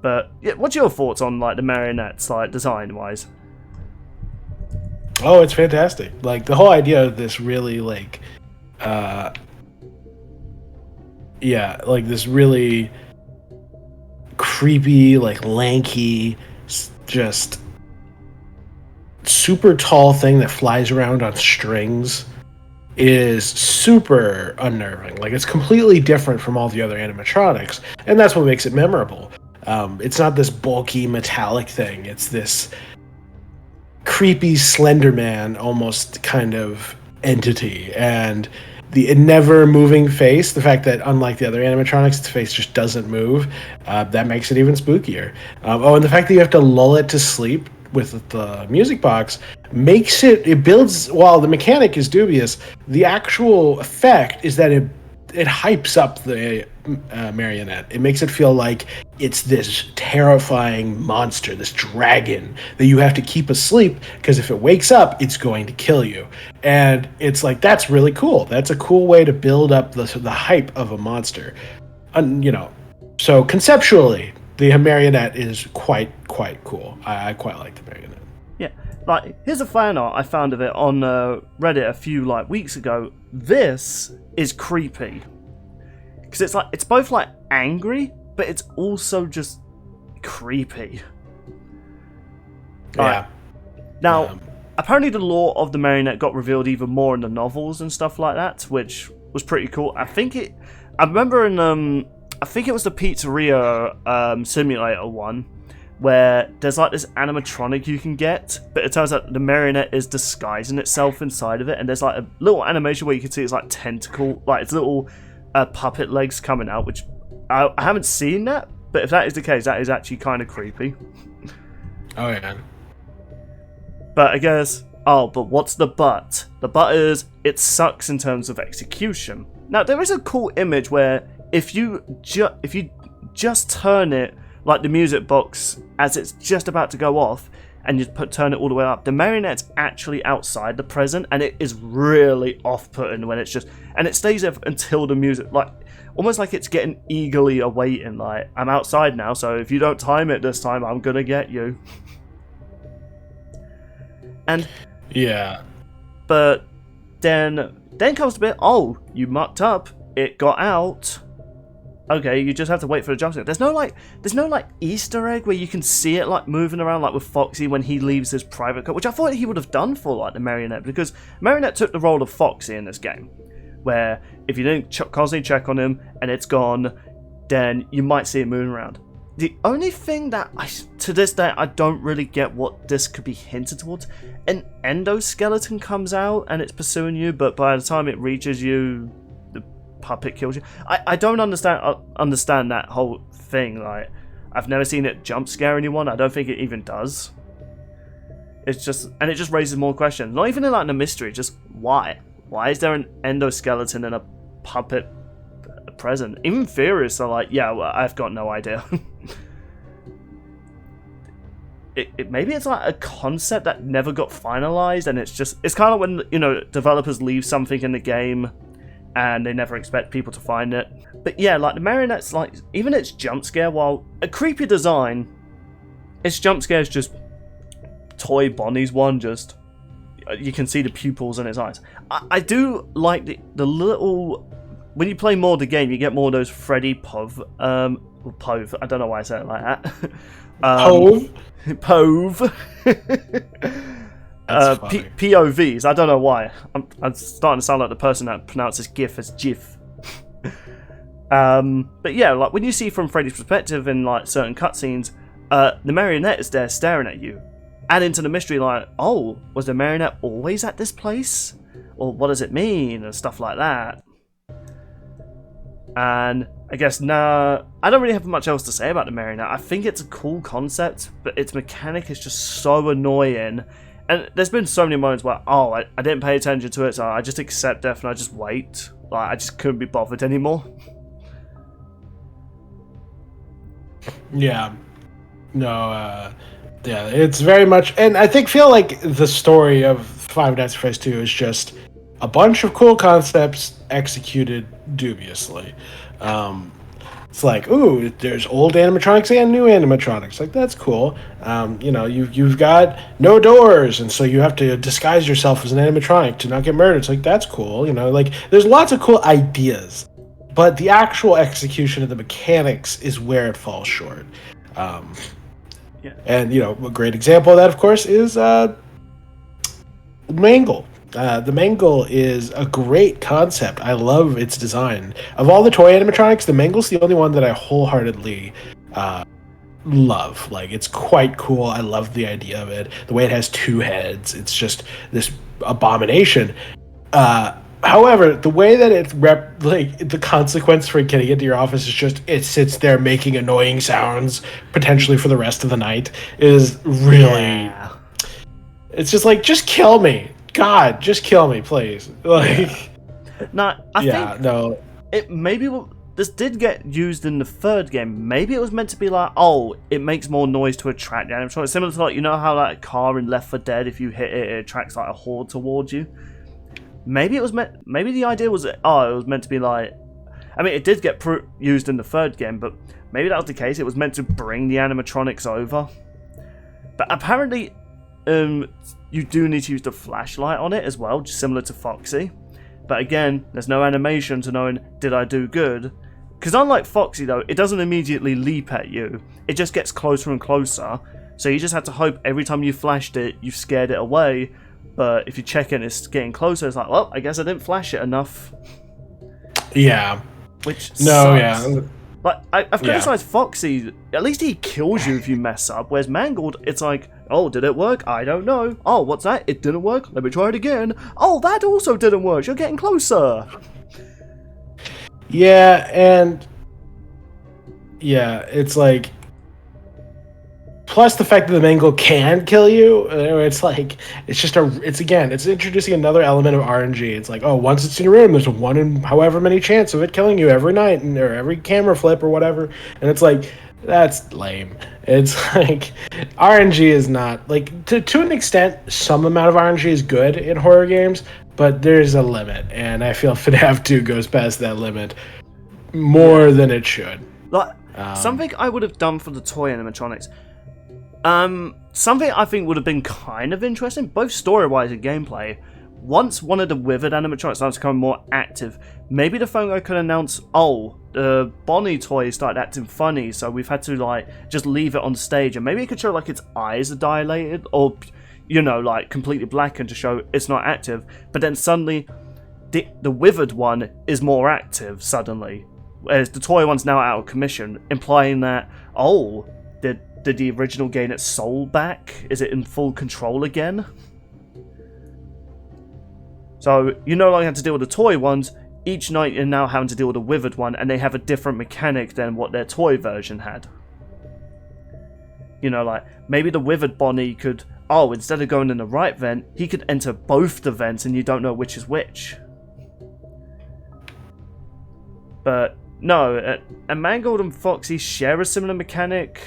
but yeah, what's your thoughts on like the marionettes, like design wise? Oh, it's fantastic. Like the whole idea of this really like like this really creepy, like lanky, just super tall thing that flies around on strings is super unnerving. Like, it's completely different from all the other animatronics, and that's what makes it memorable. It's not this bulky metallic thing. It's this creepy Slender Man almost kind of entity, and the never moving face, the fact that unlike the other animatronics, its face just doesn't move, that makes it even spookier. And the fact that you have to lull it to sleep with the music box makes it builds, while the mechanic is dubious, the actual effect is that it hypes up the marionette. It makes it feel like it's this terrifying monster, this dragon that you have to keep asleep, because if it wakes up, it's going to kill you. And it's like, that's really cool. That's a cool way to build up the hype of a monster. So conceptually, the marionette is quite cool. I quite like the marionette. Yeah, like, here's a fan art I found of it on Reddit a few weeks ago. This is creepy because it's both like angry, but it's also just creepy. Yeah. Now, apparently the lore of the marionette got revealed even more in the novels and stuff like that, which was pretty cool. I remember in I think it was the Pizzeria Simulator one, where there's like this animatronic you can get, but it turns out the marionette is disguising itself inside of it, and there's like a little animation where you can see it's like tentacle, like it's little puppet legs coming out, which I haven't seen that, but if that is the case, that is actually kind of creepy. Oh yeah. But I guess, but what's the but? The but is, it sucks in terms of execution. Now, there is a cool image where if you just turn it, like the music box, as it's just about to go off, and you turn it all the way up, the marionette's actually outside the present, and it is really off-putting when it's just, and it stays there until the music, like, almost like it's getting eagerly awaiting, like, I'm outside now, so if you don't time it this time, I'm gonna get you. And yeah, but then comes the bit, you mucked up, it got out. Okay, you just have to wait for the jump scare. There's no like Easter egg where you can see it like moving around, like with Foxy when he leaves his private car, which I thought he would have done for like the marionette, because marionette took the role of Foxy in this game, where if you didn't constantly check on him and it's gone, then you might see it moving around. The only thing that to this day I don't really get what this could be hinted towards, an endoskeleton comes out and it's pursuing you, but by the time it reaches you, puppet kills you. I don't understand that whole thing. Like, I've never seen it jump scare anyone. I don't think it even does. It just raises more questions. Not even in like the mystery, just why is there an endoskeleton and a puppet present? Even Furious are like, yeah, well, I've got no idea. Maybe it's like a concept that never got finalized, and it's kind of when, developers leave something in the game and they never expect people to find it. But yeah, like the marionette's, like, even its jump scare, while a creepy design, its jump scare is just Toy Bonnie's one, just you can see the pupils in its eyes. I do like the little, when you play more of the game, you get more of those Freddy Pov, I don't know why I said it like that. Pove. POVs. I don't know why. I'm starting to sound like the person that pronounces GIF as GIF. But yeah, like when you see from Freddy's perspective in like certain cutscenes, the marionette is there staring at you. Add into the mystery, like, was the marionette always at this place? Or what does it mean? And stuff like that. And I guess, I don't really have much else to say about the marionette. I think it's a cool concept, but its mechanic is just so annoying. And there's been so many moments where, I didn't pay attention to it, so I just accept death and I just wait. Like, I just couldn't be bothered anymore. Yeah. No, yeah, it's very much, and I feel like the story of Five Nights at Freddy's 2 is just a bunch of cool concepts executed dubiously. It's like, ooh, there's old animatronics and new animatronics. Like, that's cool. You've got no doors, and so you have to disguise yourself as an animatronic to not get murdered. It's like, that's cool. Like, there's lots of cool ideas, but the actual execution of the mechanics is where it falls short. Yeah. And, a great example of that, of course, is Mangle. The Mangle is a great concept. I love its design. Of all the toy animatronics, the Mangle's the only one that I wholeheartedly love. Like, it's quite cool. I love the idea of it. The way it has 2 heads. It's just this abomination. However, the way that it's the consequence for getting into your office is just it sits there making annoying sounds potentially for the rest of the night is really. Yeah. It's just like, just kill me, God, just kill me, please. Like, no, I think it maybe this did get used in the 3rd game. Maybe it was meant to be like, oh, it makes more noise to attract the animatronics. Similar to, like, you know how like a car in Left 4 Dead, if you hit it, it attracts like a horde towards you. Maybe it was meant. Maybe the idea was, it was meant to be like. I mean, it did get used in the 3rd game, but maybe that was the case. It was meant to bring the animatronics over. But apparently, you do need to use the flashlight on it as well, just similar to Foxy. But again, there's no animation to knowing, did I do good? Because unlike Foxy, though, it doesn't immediately leap at you. It just gets closer and closer. So you just have to hope every time you flashed it, you've scared it away. But if you check it, it's getting closer. It's like, well, I guess I didn't flash it enough. Yeah. Which no, sucks. yeah. Like, I've criticized Foxy. At least he kills you if you mess up. Whereas Mangled, it's like, oh, did it work? I don't know. Oh, what's that? It didn't work. Let me try it again. Oh, that also didn't work. You're getting closer. Yeah, and yeah, it's like. Plus the fact that the Mangle can kill you, it's like, it's introducing another element of RNG. It's like, oh, once it's in your room, there's a 1 in however many chance of it killing you every night, or every camera flip or whatever. And it's like, that's lame. It's like, RNG is not, like, to an extent, some amount of RNG is good in horror games, but there's a limit. And I feel FNAF 2 goes past that limit more than it should. Like, something I would have done for the toy animatronics. Something I think would have been kind of interesting, both story-wise and gameplay. Once one of the withered animatronics started to become more active, maybe the phone guy could announce, oh, the Bonnie toy started acting funny, so we've had to, like, just leave it on stage, and maybe it could show, like, its eyes are dilated, or, you know, like, completely blackened to show it's not active, but then suddenly, the withered one is more active, suddenly, whereas the toy one's now out of commission, implying that, oh, did the original gain its soul back? Is it in full control again? So, you no longer have to deal with the toy ones. Each night you're now having to deal with a withered one, and they have a different mechanic than what their toy version had. You know, like, maybe the withered Bonnie could... Oh, instead of going in the right vent, he could enter both the vents, and you don't know which is which. But, no, and Mangold and Foxy share a similar mechanic...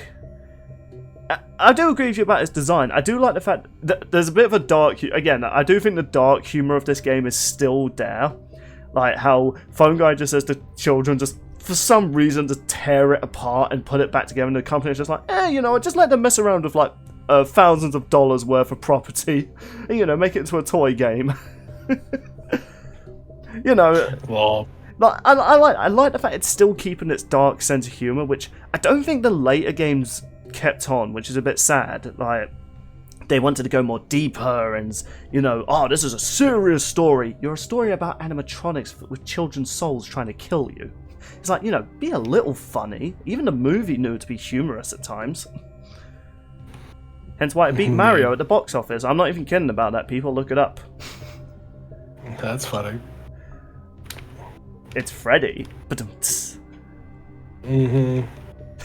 I do agree with you about its design. I do like the fact that there's a bit of a dark... Again, I do think the dark humour of this game is still there. Like how Phone Guy just says to children, just for some reason, just tear it apart and put it back together. And the company's just like, you know, just let them mess around with like thousands of dollars worth of property. And, you know, make it into a toy game. You know... Well... Like, I like the fact it's still keeping its dark sense of humour, which I don't think the later games... kept on, which is a bit sad. Like, they wanted to go more deeper and, you know, oh, this is a serious story. You're a story about animatronics with children's souls trying to kill you. It's like, you know, be a little funny. Even the movie knew to be humorous at times. Hence why it beat Mario at the box office. I'm not even kidding about that, people. Look it up. That's funny. It's Freddy.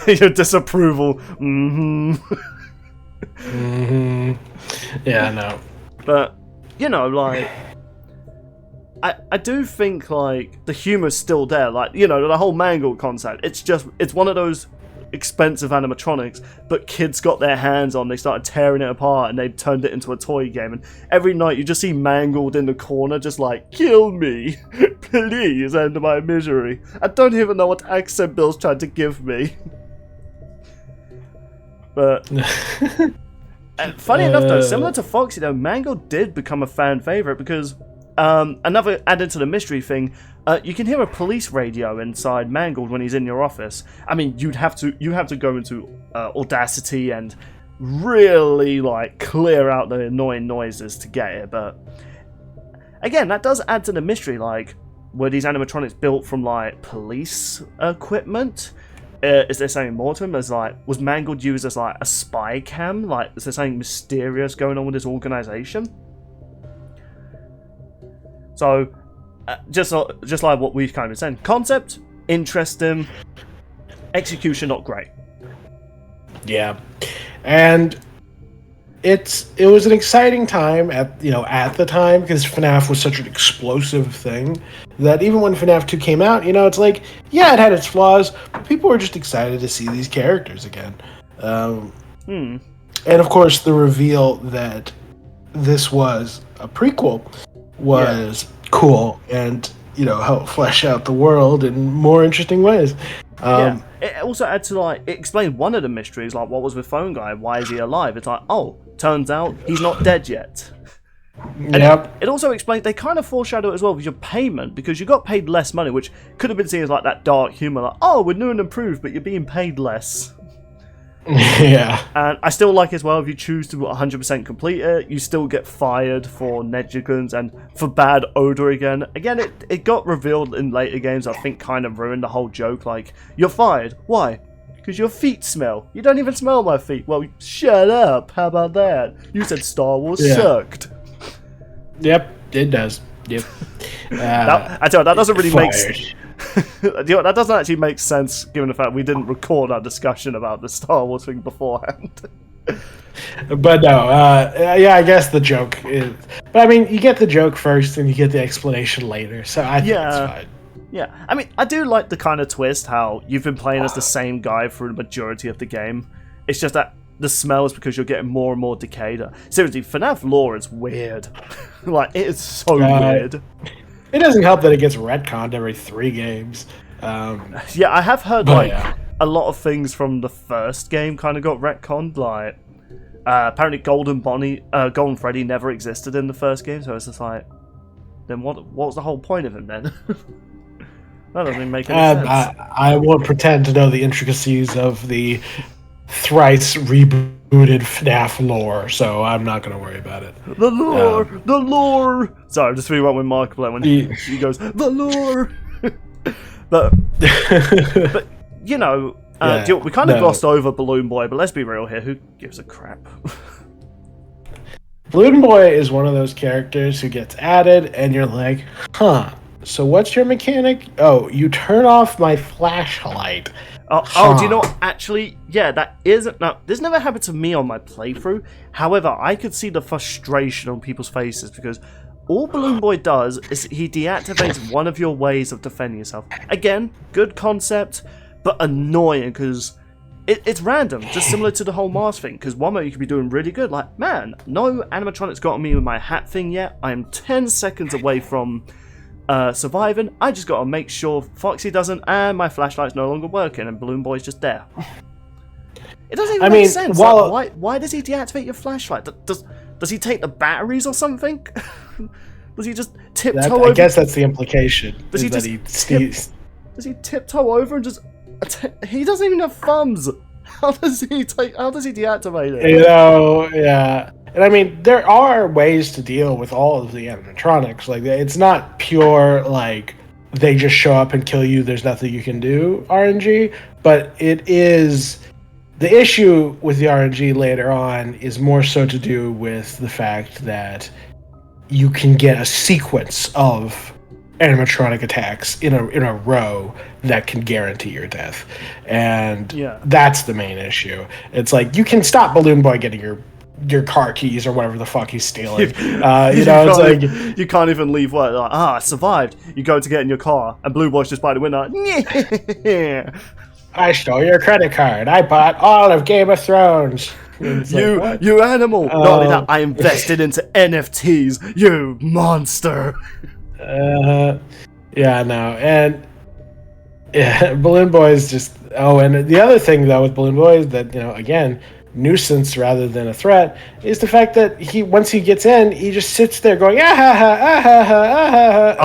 Your disapproval. Yeah, I know. But, you know, like, I do think, like, the humor's still there. Like, you know, the whole Mangle concept. It's one of those expensive animatronics, but kids got their hands on. They started tearing it apart, and they turned it into a toy game. And every night you just see Mangled in the corner, just like, kill me, please, end my misery. I don't even know what accent Bill's trying to give me. But funny enough, though, similar to Foxy, though, Mangle did become a fan favorite because another added to the mystery thing. You can hear a police radio inside Mangled when he's in your office. I mean, you have to go into Audacity and really like clear out the annoying noises to get it. But again, that does add to the mystery. Like, were these animatronics built from like police equipment? Is there something more to him? As like, was Mangle used as like a spy cam? Like, is there something mysterious going on with this organization? So, just like what we've kind of been saying, concept interesting, execution not great. Yeah, and it was an exciting time at the time, because FNAF was such an explosive thing that even when FNAF 2 came out, it's like, yeah, it had its flaws, but people were just excited to see these characters again. And of course, the reveal that this was a prequel was cool, and helped flesh out the world in more interesting ways. It also had to it explained one of the mysteries, like what was with Phone Guy, why is he alive? It's like, oh, turns out he's not dead yet. And it also explained, they kind of foreshadow it as well with your payment, because you got paid less money, which could have been seen as like that dark humor, like, oh, we're new and improved, but you're being paid less. Yeah. And I still like as well, if you choose to 100% complete it, you still get fired for negligence and for bad odor again. Again, it got revealed in later games, I think kind of ruined the whole joke, like, you're fired. Why? Because your feet smell. You don't even smell my feet. Well, shut up. How about that? You said Star Wars sucked. Yep, it does. Yep. I tell you, that doesn't really make sense. That doesn't actually make sense, given the fact we didn't record our discussion about the Star Wars thing beforehand. But no, I guess the joke is... But I mean, you get the joke first, and you get the explanation later, so I think it's fine. Yeah, I mean, I do like the kind of twist, how you've been playing as the same guy through the majority of the game. It's just that the smell is because you're getting more and more decayed. Seriously, FNAF lore is weird. Like, it is so weird. It doesn't help that it gets retconned every 3 games. Yeah, I have heard a lot of things from the first game kind of got retconned. Like, apparently Golden Freddy never existed in the first game, so it's just like, then what was the whole point of him then? That doesn't even make any sense. I won't pretend to know the intricacies of the thrice rebooted FNAF lore, so I'm not going to worry about it. The lore! Sorry, I'm just thinking about when Mark played when he goes, the lore! but we kind of glossed over Balloon Boy, but let's be real here, who gives a crap? Balloon Boy is one of those characters who gets added, and you're like, huh, so what's your mechanic? Oh, you turn off my flashlight. Oh, do you know what? Actually, yeah, that isn't... Now, this never happened to me on my playthrough. However, I could see the frustration on people's faces, because all Balloon Boy does is he deactivates one of your ways of defending yourself. Again, good concept, but annoying, because it's random, just similar to the whole Mars thing, because one moment you could be doing really good, like, man, no animatronic's got me with my hat thing yet, I am 10 seconds away from... surviving. I just gotta make sure Foxy doesn't, and my flashlight's no longer working, and Balloon Boy's just there. It doesn't even make sense. Why does he deactivate your flashlight? Does he take the batteries or something? Does he just tiptoe over? I guess that's the implication. Does he tiptoe over and just? He doesn't even have thumbs. How does he deactivate it? Yeah. And I mean, there are ways to deal with all of the animatronics. Like, it's not pure, like, they just show up and kill you, there's nothing you can do RNG. But it is... The issue with the RNG later on is more so to do with the fact that you can get a sequence of animatronic attacks in a row that can guarantee your death. And that's the main issue. It's like, you can stop Balloon Boy getting your car keys or whatever the fuck he's stealing. It's like... You can't even leave work. Like, I survived. You go to get in your car, and Blue Boy's just by the window. I stole your credit card. I bought all of Game of Thrones. You animal. Not only that, I invested into NFTs. You monster. And Balloon Boy is just... Oh, and the other thing, though, with Balloon Boy is that, again... nuisance rather than a threat is the fact that once he gets in, he just sits there going and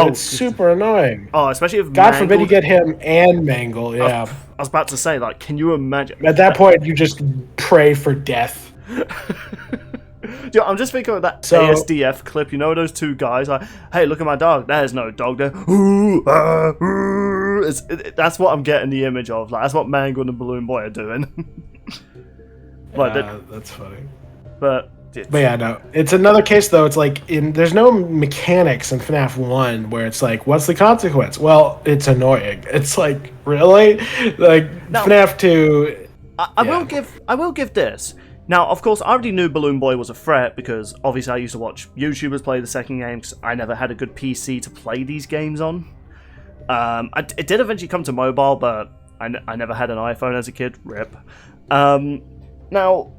it's super annoying. Oh, especially if God forbid you get him and Mangle. Yeah, I was about to say, like, can you imagine? At that point, you just pray for death. Yeah, I'm just thinking of that ASDF clip. You know those two guys like, "Hey, look at my dog. There's no dog there." That's what I'm getting the image of. Like that's what Mangle and the Balloon Boy are doing. That's funny. But yeah, no. It's another case though. It's like there's no mechanics in FNAF 1 where it's like, what's the consequence? Well, it's annoying. It's like, really? Like now, FNAF 2. I will give this. Now, of course, I already knew Balloon Boy was a threat because obviously I used to watch YouTubers play the second game because I never had a good PC to play these games on. It did eventually come to mobile, but I never had an iPhone as a kid. RIP. Now,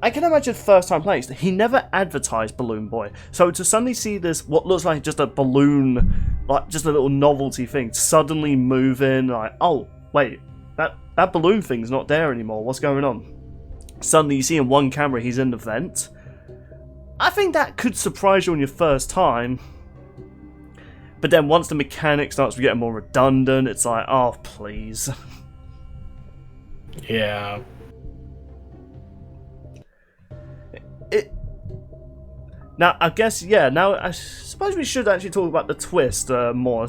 I can imagine first time playing, he never advertised Balloon Boy. So to suddenly see this, what looks like just a balloon, like just a little novelty thing, suddenly moving, like, oh, wait, that balloon thing's not there anymore, what's going on? Suddenly you see in one camera he's in the vent. I think that could surprise you on your first time. But then once the mechanic starts to get more redundant, it's like, oh, please. Yeah. Now, I guess, yeah, now I suppose we should actually talk about the twist more.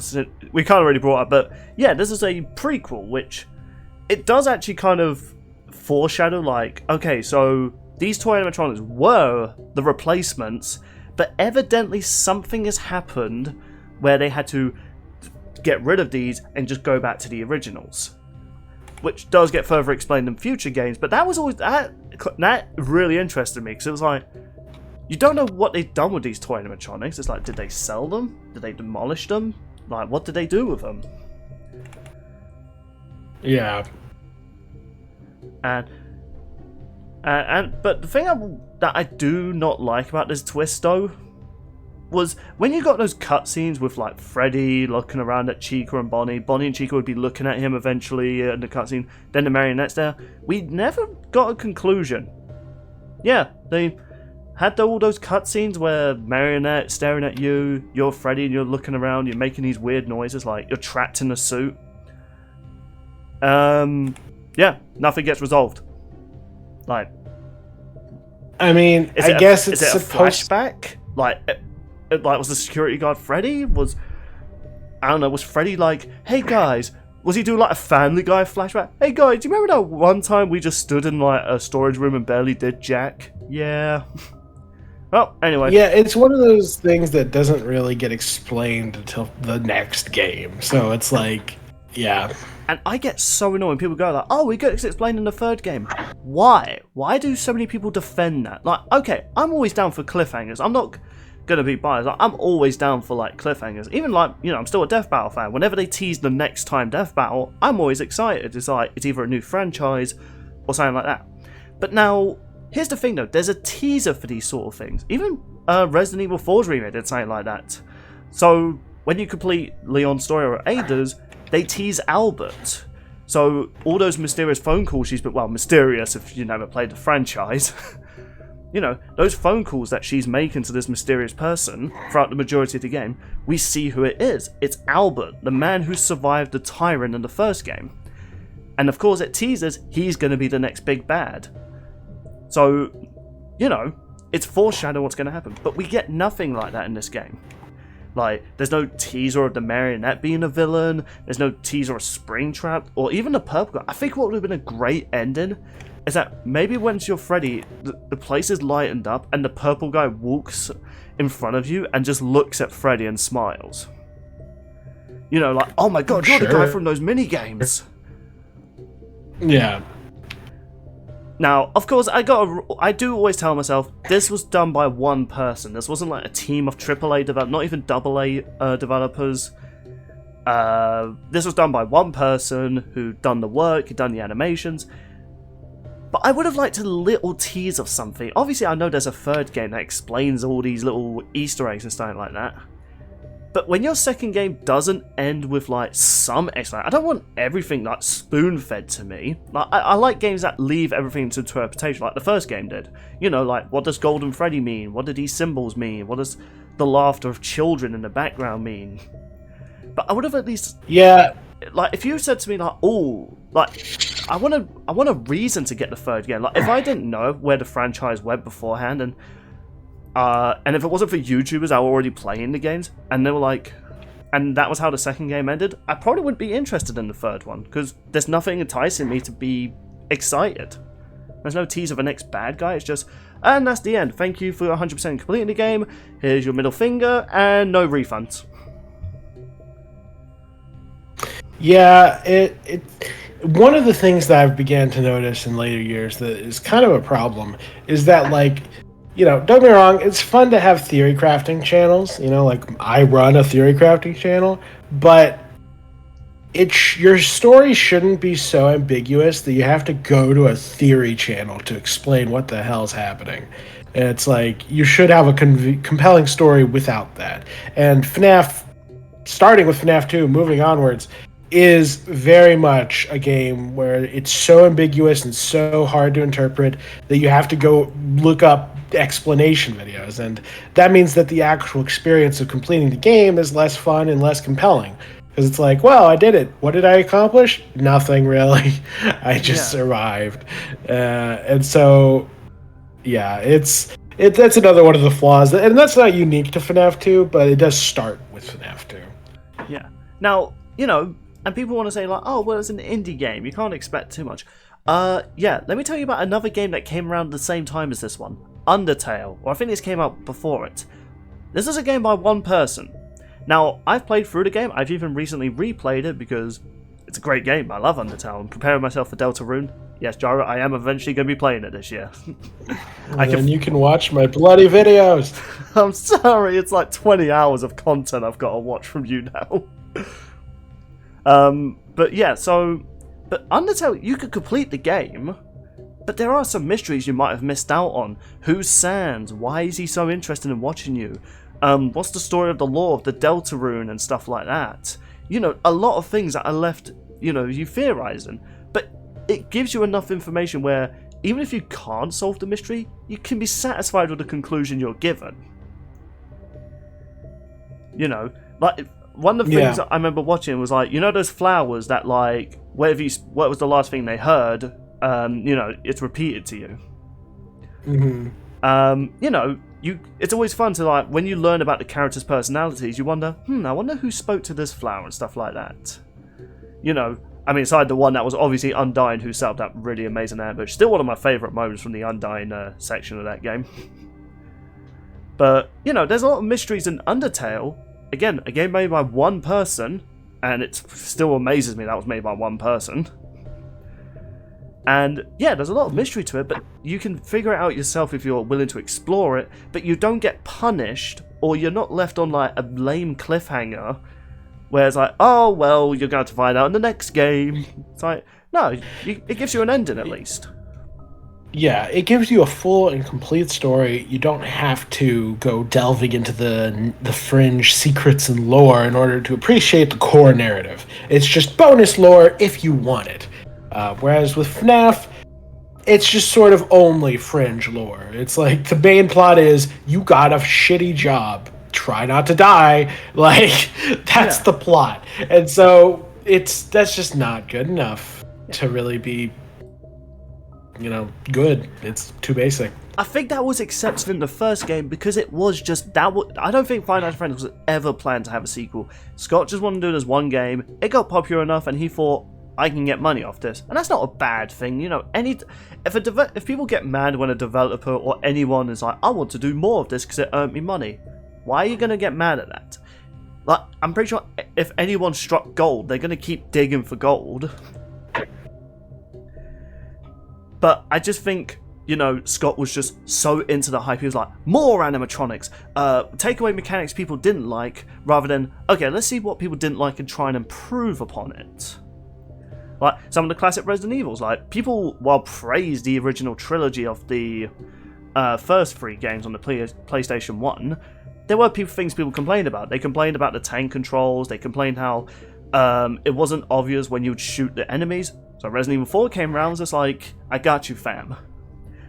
We kind of already brought up, but yeah, this is a prequel, which it does actually kind of foreshadow, like, okay, so these toy animatronics were the replacements, but evidently something has happened where they had to get rid of these and just go back to the originals. Which does get further explained in future games, but that was always, that really interested me, because it was like, you don't know what they've done with these toy animatronics. It's like, did they sell them? Did they demolish them? Like, what did they do with them? Yeah. But the thing that I do not like about this twist, though, was when you got those cutscenes with, like, Freddy looking around at Chica and Bonnie. Bonnie and Chica would be looking at him eventually in the cutscene. Then the marionettes there. We never got a conclusion. Yeah, they had all those cutscenes where Marionette staring at you, you're Freddy and you're looking around, you're making these weird noises like you're trapped in a suit. Yeah, nothing gets resolved. Like, I mean, I guess it's a supposed flashback? Like, was the security guard Freddy? Was Freddy like, hey guys, was he doing like a Family Guy flashback? Hey guys, do you remember that one time we just stood in like a storage room and barely did jack? Yeah. Well, anyway. Yeah, it's one of those things that doesn't really get explained until the next game. So it's like, yeah. And I get so annoyed when people go like, oh, we get it explained in the third game. Why? Why do so many people defend that? Like, okay, I'm always down for cliffhangers. I'm not gonna be biased. Like, I'm always down for like cliffhangers. Even like, you know, I'm still a Death Battle fan. Whenever they tease the next time Death Battle, I'm always excited. It's like, it's either a new franchise or something like that. But now, here's the thing though, there's a teaser for these sort of things. Even Resident Evil 4's remake did something like that. So, when you complete Leon's story or Ada's, they tease Albert. So, all those mysterious phone calls she's been, well, mysterious if you never played the franchise. You know, those phone calls that she's making to this mysterious person throughout the majority of the game, we see who it is. It's Albert, the man who survived the Tyrant in the first game. And of course it teases he's going to be the next big bad. So, you know, it's foreshadowing what's going to happen. But we get nothing like that in this game. Like, there's no teaser of the marionette being a villain, there's no teaser of Springtrap, or even the purple guy. I think what would have been a great ending is that maybe once you're Freddy, the place is lightened up and the purple guy walks in front of you and just looks at Freddy and smiles. You know, like, oh my god, you're the guy from those mini-games. Yeah. Now, of course, I do always tell myself, this was done by one person. This wasn't like a team of AAA developers, not even AA developers. This was done by one person who done the work, who done the animations. But I would have liked a little tease of something. Obviously, I know there's a third game that explains all these little Easter eggs and stuff like that. But when your second game doesn't end with like some explanation, I don't want everything like spoon-fed to me. Like I like games that leave everything to interpretation, like the first game did. You know, like what does Golden Freddy mean? What do these symbols mean? What does the laughter of children in the background mean? But I would have at least, yeah, like if you said to me like, oh, like I want a reason to get the third game. Like if I didn't know where the franchise went beforehand, and And if it wasn't for YouTubers that were already playing the games, and they were like, and that was how the second game ended, I probably wouldn't be interested in the third one, because there's nothing enticing me to be excited. There's no tease of a next bad guy, it's just, and that's the end. Thank you for 100% completing the game, here's your middle finger, and no refunds. Yeah, one of the things that I've began to notice in later years that is kind of a problem is that, like, you know, don't get me wrong, it's fun to have theory crafting channels, you know, like I run a theory crafting channel, but your story shouldn't be so ambiguous that you have to go to a theory channel to explain what the hell's happening. And it's like, you should have a compelling story without that. And FNAF, starting with FNAF 2, moving onwards, is very much a game where it's so ambiguous and so hard to interpret that you have to go look up explanation videos. And that means that the actual experience of completing the game is less fun and less compelling. Because it's like, well, I did it. What did I accomplish? Nothing, really. I just survived. And so, yeah, that's another one of the flaws. And that's not unique to FNAF 2, but it does start with FNAF 2. Yeah. Now, you know, and people want to say, like, oh, well, it's an indie game. You can't expect too much. Yeah, let me tell you about another game that came around the same time as this one. Undertale. Or I think this came out before it. This is a game by one person. Now, I've played through the game. I've even recently replayed it because it's a great game. I love Undertale. I'm preparing myself for Deltarune. Yes, Jaru, I am eventually going to be playing it this year. And you can watch my bloody videos. I'm sorry, it's like 20 hours of content I've got to watch from you now. But yeah, but Undertale, you could complete the game, but there are some mysteries you might have missed out on. Who's Sans? Why is he so interested in watching you? What's the story of the lore of the Deltarune and stuff like that? You know, a lot of things that are left, you know, you theorizing, but it gives you enough information where even if you can't solve the mystery, you can be satisfied with the conclusion you're given. You know, like, one of the things that I remember watching was, like, you know those flowers that, like, what was the last thing they heard, you know, it's repeated to you. Mm-hmm. You know, it's always fun to, like, when you learn about the characters' personalities, you wonder, I wonder who spoke to this flower and stuff like that. You know, I mean, aside the one that was obviously Undyne, who set up that really amazing ambush. Still one of my favourite moments from the Undyne section of that game. But, you know, there's a lot of mysteries in Undertale. Again, a game made by one person, and it still amazes me that was made by one person. And yeah, there's a lot of mystery to it, but you can figure it out yourself if you're willing to explore it, but you don't get punished, or you're not left on, like, a lame cliffhanger, where it's like, oh, well, you're going to find out in the next game. It's like, no, it gives you an ending at least. Yeah, it gives you a full and complete story. You don't have to go delving into the fringe secrets and lore in order to appreciate the core narrative. It's just bonus lore if you want it. Whereas with FNAF, it's just sort of only fringe lore. It's like the main plot is you got a shitty job. Try not to die. Like, that's the plot. And so that's just not good enough to really be, you know, good. It's too basic. I think that was accepted in the first game because it was just that. I don't think Five Nights at Freddy was ever planned to have a sequel. Scott just wanted to do this one game. It got popular enough, and he thought, I can get money off this, and that's not a bad thing. You know, if people get mad when a developer or anyone is like, I want to do more of this because it earned me money, why are you gonna get mad at that? Like, I'm pretty sure if anyone struck gold, they're gonna keep digging for gold. But I just think, you know, Scott was just so into the hype. He was like, more animatronics, take away mechanics people didn't like, rather than, okay, let's see what people didn't like and try and improve upon it. Like, some of the classic Resident Evils, like, people, while praised the original trilogy of the first 3 games on the PlayStation 1, there were things people complained about. They complained about the tank controls, they complained how it wasn't obvious when you'd shoot the enemies. So Resident Evil 4 came around and was just like, I got you, fam.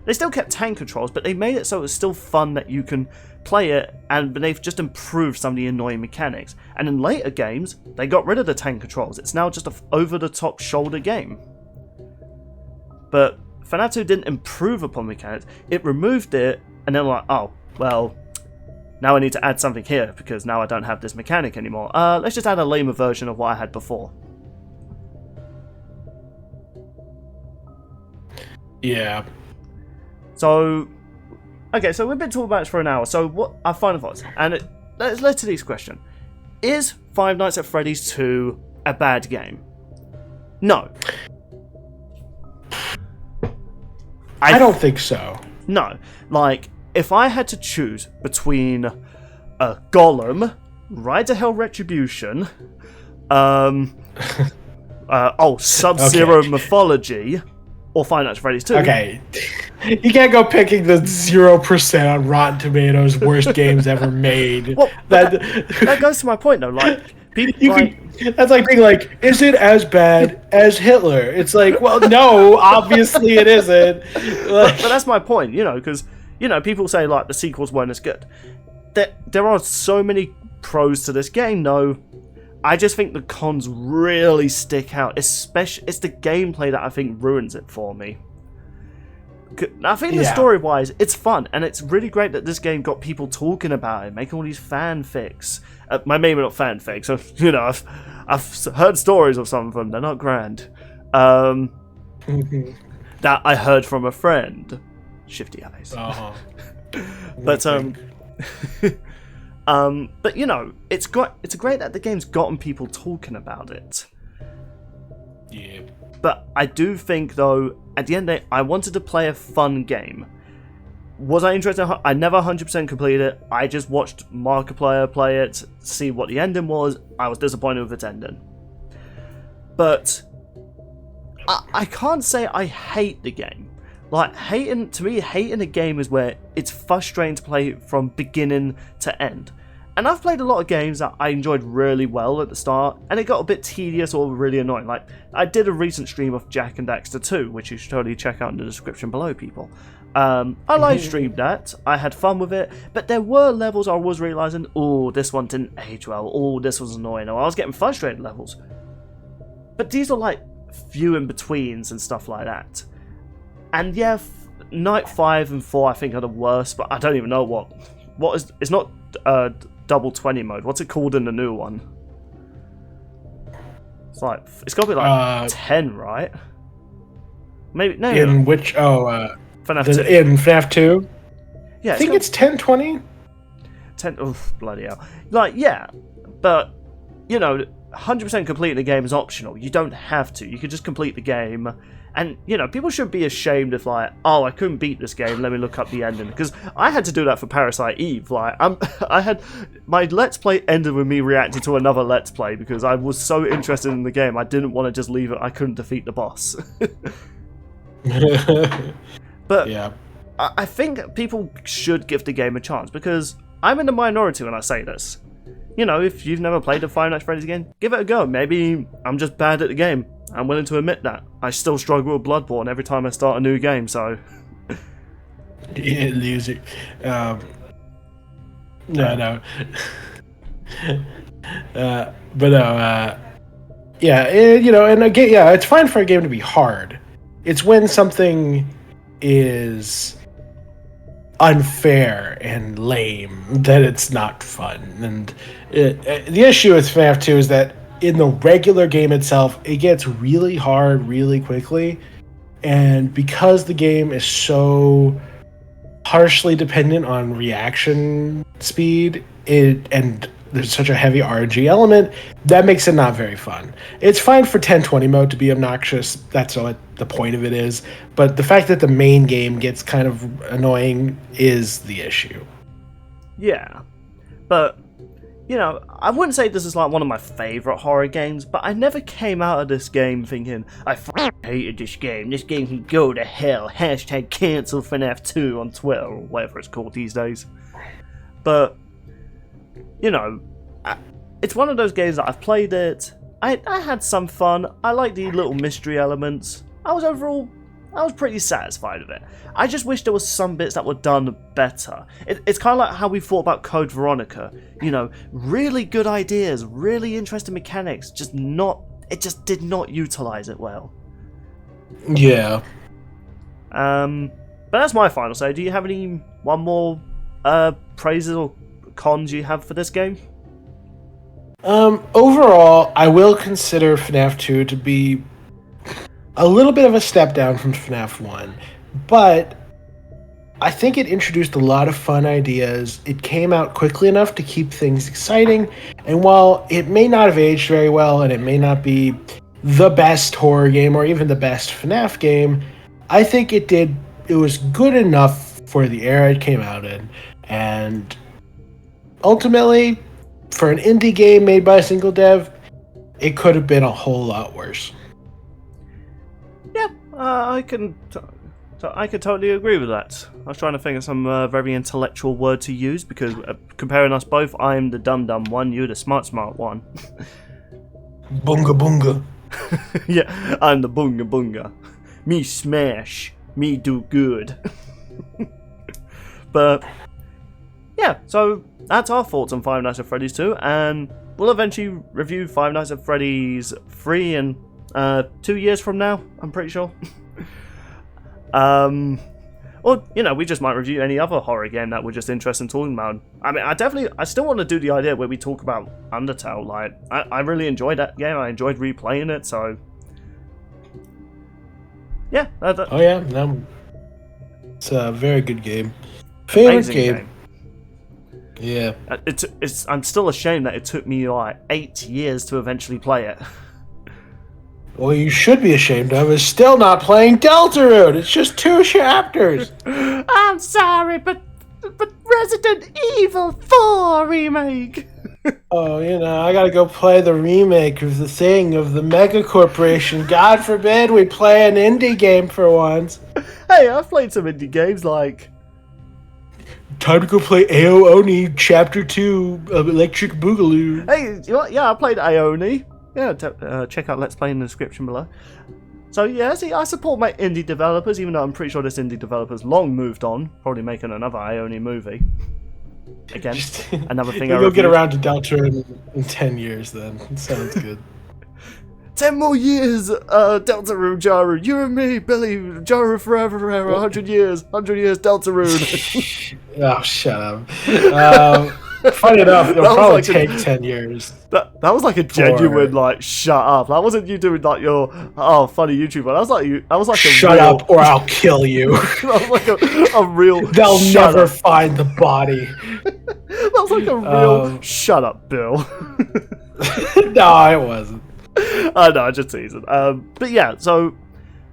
They still kept tank controls, but they made it so it was still fun that you can play it, and they've just improved some of the annoying mechanics. And in later games, they got rid of the tank controls. It's now just an over-the-top shoulder game. But FNAF 2 didn't improve upon mechanics. It removed it, and then like, oh, well, now I need to add something here because now I don't have this mechanic anymore. Let's just add a lamer version of what I had before. Yeah. So, okay, so we've been talking about this for an hour. So what our final thoughts, and let's to this question: is Five Nights at Freddy's 2 a bad game? No. I don't think so. No. Like, if I had to choose between a Golem, Ride to Hell Retribution, Sub-Zero Okay. Mythology, or Five Nights at Freddy's 2. Okay. You can't go picking the 0% on Rotten Tomatoes worst games ever made. Well, that goes to my point, though. Like, people that's like being like, is it as bad as Hitler? It's like, well, no, obviously it isn't. Like, but that's my point, because, people say, like, the sequels weren't as good. There are so many pros to this game, though. I just think the cons really stick out. Especially, it's the gameplay that I think ruins it for me. I think the story-wise, it's fun, and it's really great that this game got people talking about it, making all these fanfics. Maybe not fanfics. I've heard stories of some of them. They're not grand. That I heard from a friend. Shifty eyes. uh-huh. But it's great that the game's gotten people talking about it. Yeah. But I do think, though, at the end of the day, I wanted to play a fun game. Was I interested? I never 100% completed it. I just watched Markiplier play it, see what the ending was. I was disappointed with its ending. But I can't say I hate the game. Like, hating a game is where it's frustrating to play from beginning to end. And I've played a lot of games that I enjoyed really well at the start, and it got a bit tedious or really annoying. Like, I did a recent stream of Jak and Daxter 2, which you should totally check out in the description below, people. I live streamed that, I had fun with it, but there were levels I was realising, oh, this one didn't age well, oh, this was annoying, or I was getting frustrated levels. But these are like few in betweens and stuff like that. And yeah, Night 5 and 4 I think are the worst, but I don't even know what is. It's not double 20 mode. What's it called in the new one? It's got to be like 10, right? Maybe no. In which FNAF 2. in FNAF 2? Yeah, I think it's 1020. 10. Oh bloody hell! Like yeah, but 100% completing the game is optional. You don't have to. You could just complete the game. And, people should be ashamed if, like, oh, I couldn't beat this game, let me look up the ending. Because I had to do that for Parasite Eve. Like, I had... My Let's Play ended with me reacting to another Let's Play because I was so interested in the game, I didn't want to just leave it. I couldn't defeat the boss. But yeah. I think people should give the game a chance because I'm in the minority when I say this. If you've never played a Five Nights at Freddy's game, give it a go. Maybe I'm just bad at the game. I'm willing to admit that. I still struggle with Bloodborne every time I start a new game, so... Yeah, loser. No. But no, yeah, and again, yeah, it's fine for a game to be hard. It's when something is unfair and lame that it's not fun. And the issue with FNAF 2 is that in the regular game itself, it gets really hard really quickly. And because the game is so harshly dependent on reaction speed, and there's such a heavy RNG element, that makes it not very fun. It's fine for 1020 mode to be obnoxious, that's what the point of it is, but the fact that the main game gets kind of annoying is the issue. Yeah, but, I wouldn't say this is like one of my favourite horror games, but I never came out of this game thinking, I hated this game can go to hell, hashtag cancel FNAF 2 on Twitter, or whatever it's called these days. But, it's one of those games that I've played it, I had some fun, I like the little mystery elements, I was pretty satisfied with it. I just wish there was some bits that were done better. It's kind of like how we thought about Code Veronica. Really good ideas, really interesting mechanics, it just did not utilize it well. Yeah. But that's my final say. Do you have one more praises or cons you have for this game? Overall, I will consider FNAF 2 to be a little bit of a step down from FNAF 1, but I think it introduced a lot of fun ideas. It came out quickly enough to keep things exciting, and while it may not have aged very well and it may not be the best horror game or even the best FNAF game, I think it was good enough for the era it came out in, and ultimately, for an indie game made by a single dev, it could have been a whole lot worse. Yeah, I can totally agree with that. I was trying to think of some very intellectual word to use, because comparing us both, I'm the dumb one, you the smart one. Bunga bunga. Yeah, I'm the bunga. Me smash, me do good. But yeah, so that's our thoughts on Five Nights at Freddy's 2, and we'll eventually review Five Nights at Freddy's 3 in 2 years from now, I'm pretty sure. Or, we just might review any other horror game that we're just interested in talking about. I mean, I still want to do the idea where we talk about Undertale. Like, I really enjoyed that game, I enjoyed replaying it, so... Yeah. Oh yeah, no. It's a very good game. Favorite game. Yeah. I'm still ashamed that it took me like 8 years to eventually play it. Well, you should be ashamed of is still not playing Deltarune. It's just 2 chapters. I'm sorry, but Resident Evil 4 remake. Oh, I gotta go play the remake of the thing of the Mega Corporation. God forbid we play an indie game for once. Hey, I've played some indie games like... Time to go play Aoni Chapter 2 of Electric Boogaloo. Hey, yeah, I played Aoni. Yeah, check out Let's Play in the description below. So yeah, see, I support my indie developers, even though I'm pretty sure this indie developer's long moved on, probably making another Aoni movie. Again, another thing You'll get around to Deltarune in 10 years then. It sounds good. 10 more years, Deltarune, Jaru. You and me, Billy, Jaru forever, 100 years, Deltarune. Oh, shut up. Funny enough, it'll probably take 10 years. That was like a genuine, shut up. That wasn't you doing like your, funny YouTuber. That was like a shut real... up or I'll kill you. That was like a real They'll never find the body. That was like a real shut up, Bill. No, it wasn't. No, just teasing. But yeah, so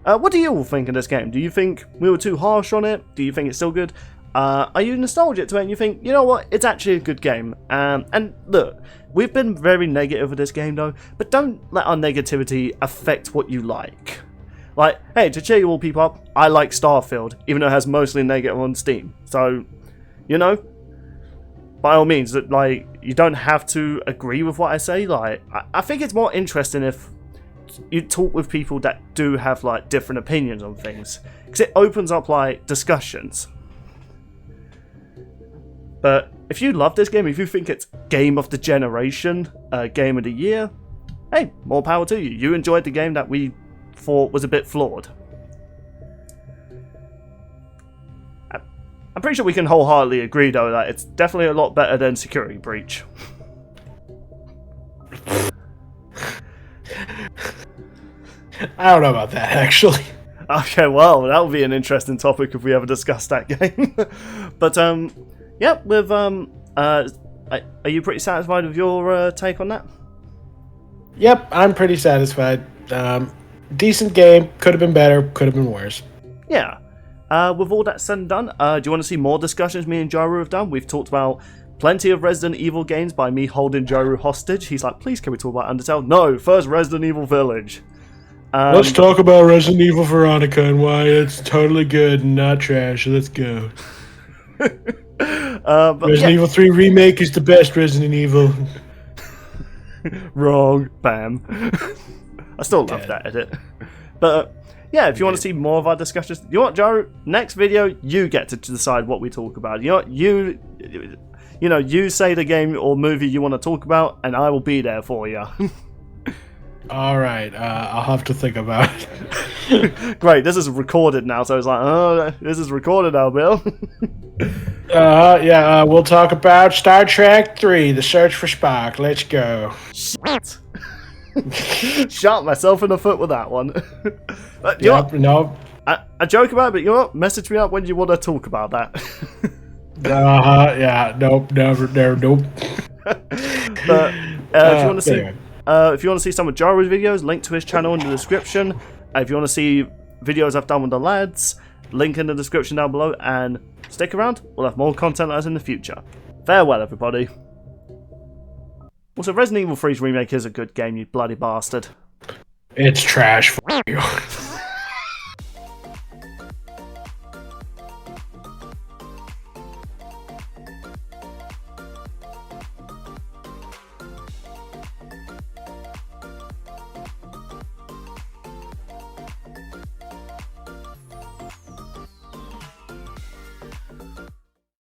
what do you all think of this game? Do you think we were too harsh on it? Do you think it's still good? Are you nostalgic to it and you think, you know what, it's actually a good game? And look, we've been very negative with this game though, but don't let our negativity affect what you like. Like, hey, to cheer you all people up, I like Starfield, even though it has mostly negative on Steam. So, by all means, like, you don't have to agree with what I say. Like, I think it's more interesting if you talk with people that do have like different opinions on things, because it opens up like discussions. But if you love this game, if you think it's game of the generation, game of the year, hey, more power to you. You enjoyed the game that we thought was a bit flawed. I'm pretty sure we can wholeheartedly agree, though, that it's definitely a lot better than Security Breach. I don't know about that, actually. Okay, well, that would be an interesting topic if we ever discuss that game. But, yeah, with, are you pretty satisfied with your take on that? Yep, I'm pretty satisfied. Decent game, could have been better, could have been worse. Yeah. With all that said and done, do you want to see more discussions me and Jaru have done? We've talked about plenty of Resident Evil games by me holding Jaru hostage. He's like, please can we talk about Undertale? No, first Resident Evil Village. Let's talk about Resident Evil Veronica and why it's totally good and not trash. Let's go. Resident Evil 3 Remake is the best Resident Evil. Wrong. Bam. I still love that edit. But yeah, if you want to see more of our discussions, you know what, Jaru? Next video, you get to decide what we talk about. You know what? You say the game or movie you want to talk about, and I will be there for you. All right, I'll have to think about it. Great, this is recorded now, so it's like, oh, this is recorded now, Bill. We'll talk about Star Trek 3, The Search for Spock. Let's go. Shit. Shot myself in the foot with that one. No. I joke about it, but you know what? Message me up when you want to talk about that. Nope, never, nope. But if you want to see, if you want to see some of Jaru's videos, link to his channel in the description. If you want to see videos I've done with the lads, link in the description down below. And stick around; we'll have more content like this in the future. Farewell, everybody. Also, Resident Evil 3's remake is a good game, you bloody bastard. It's trash. F you.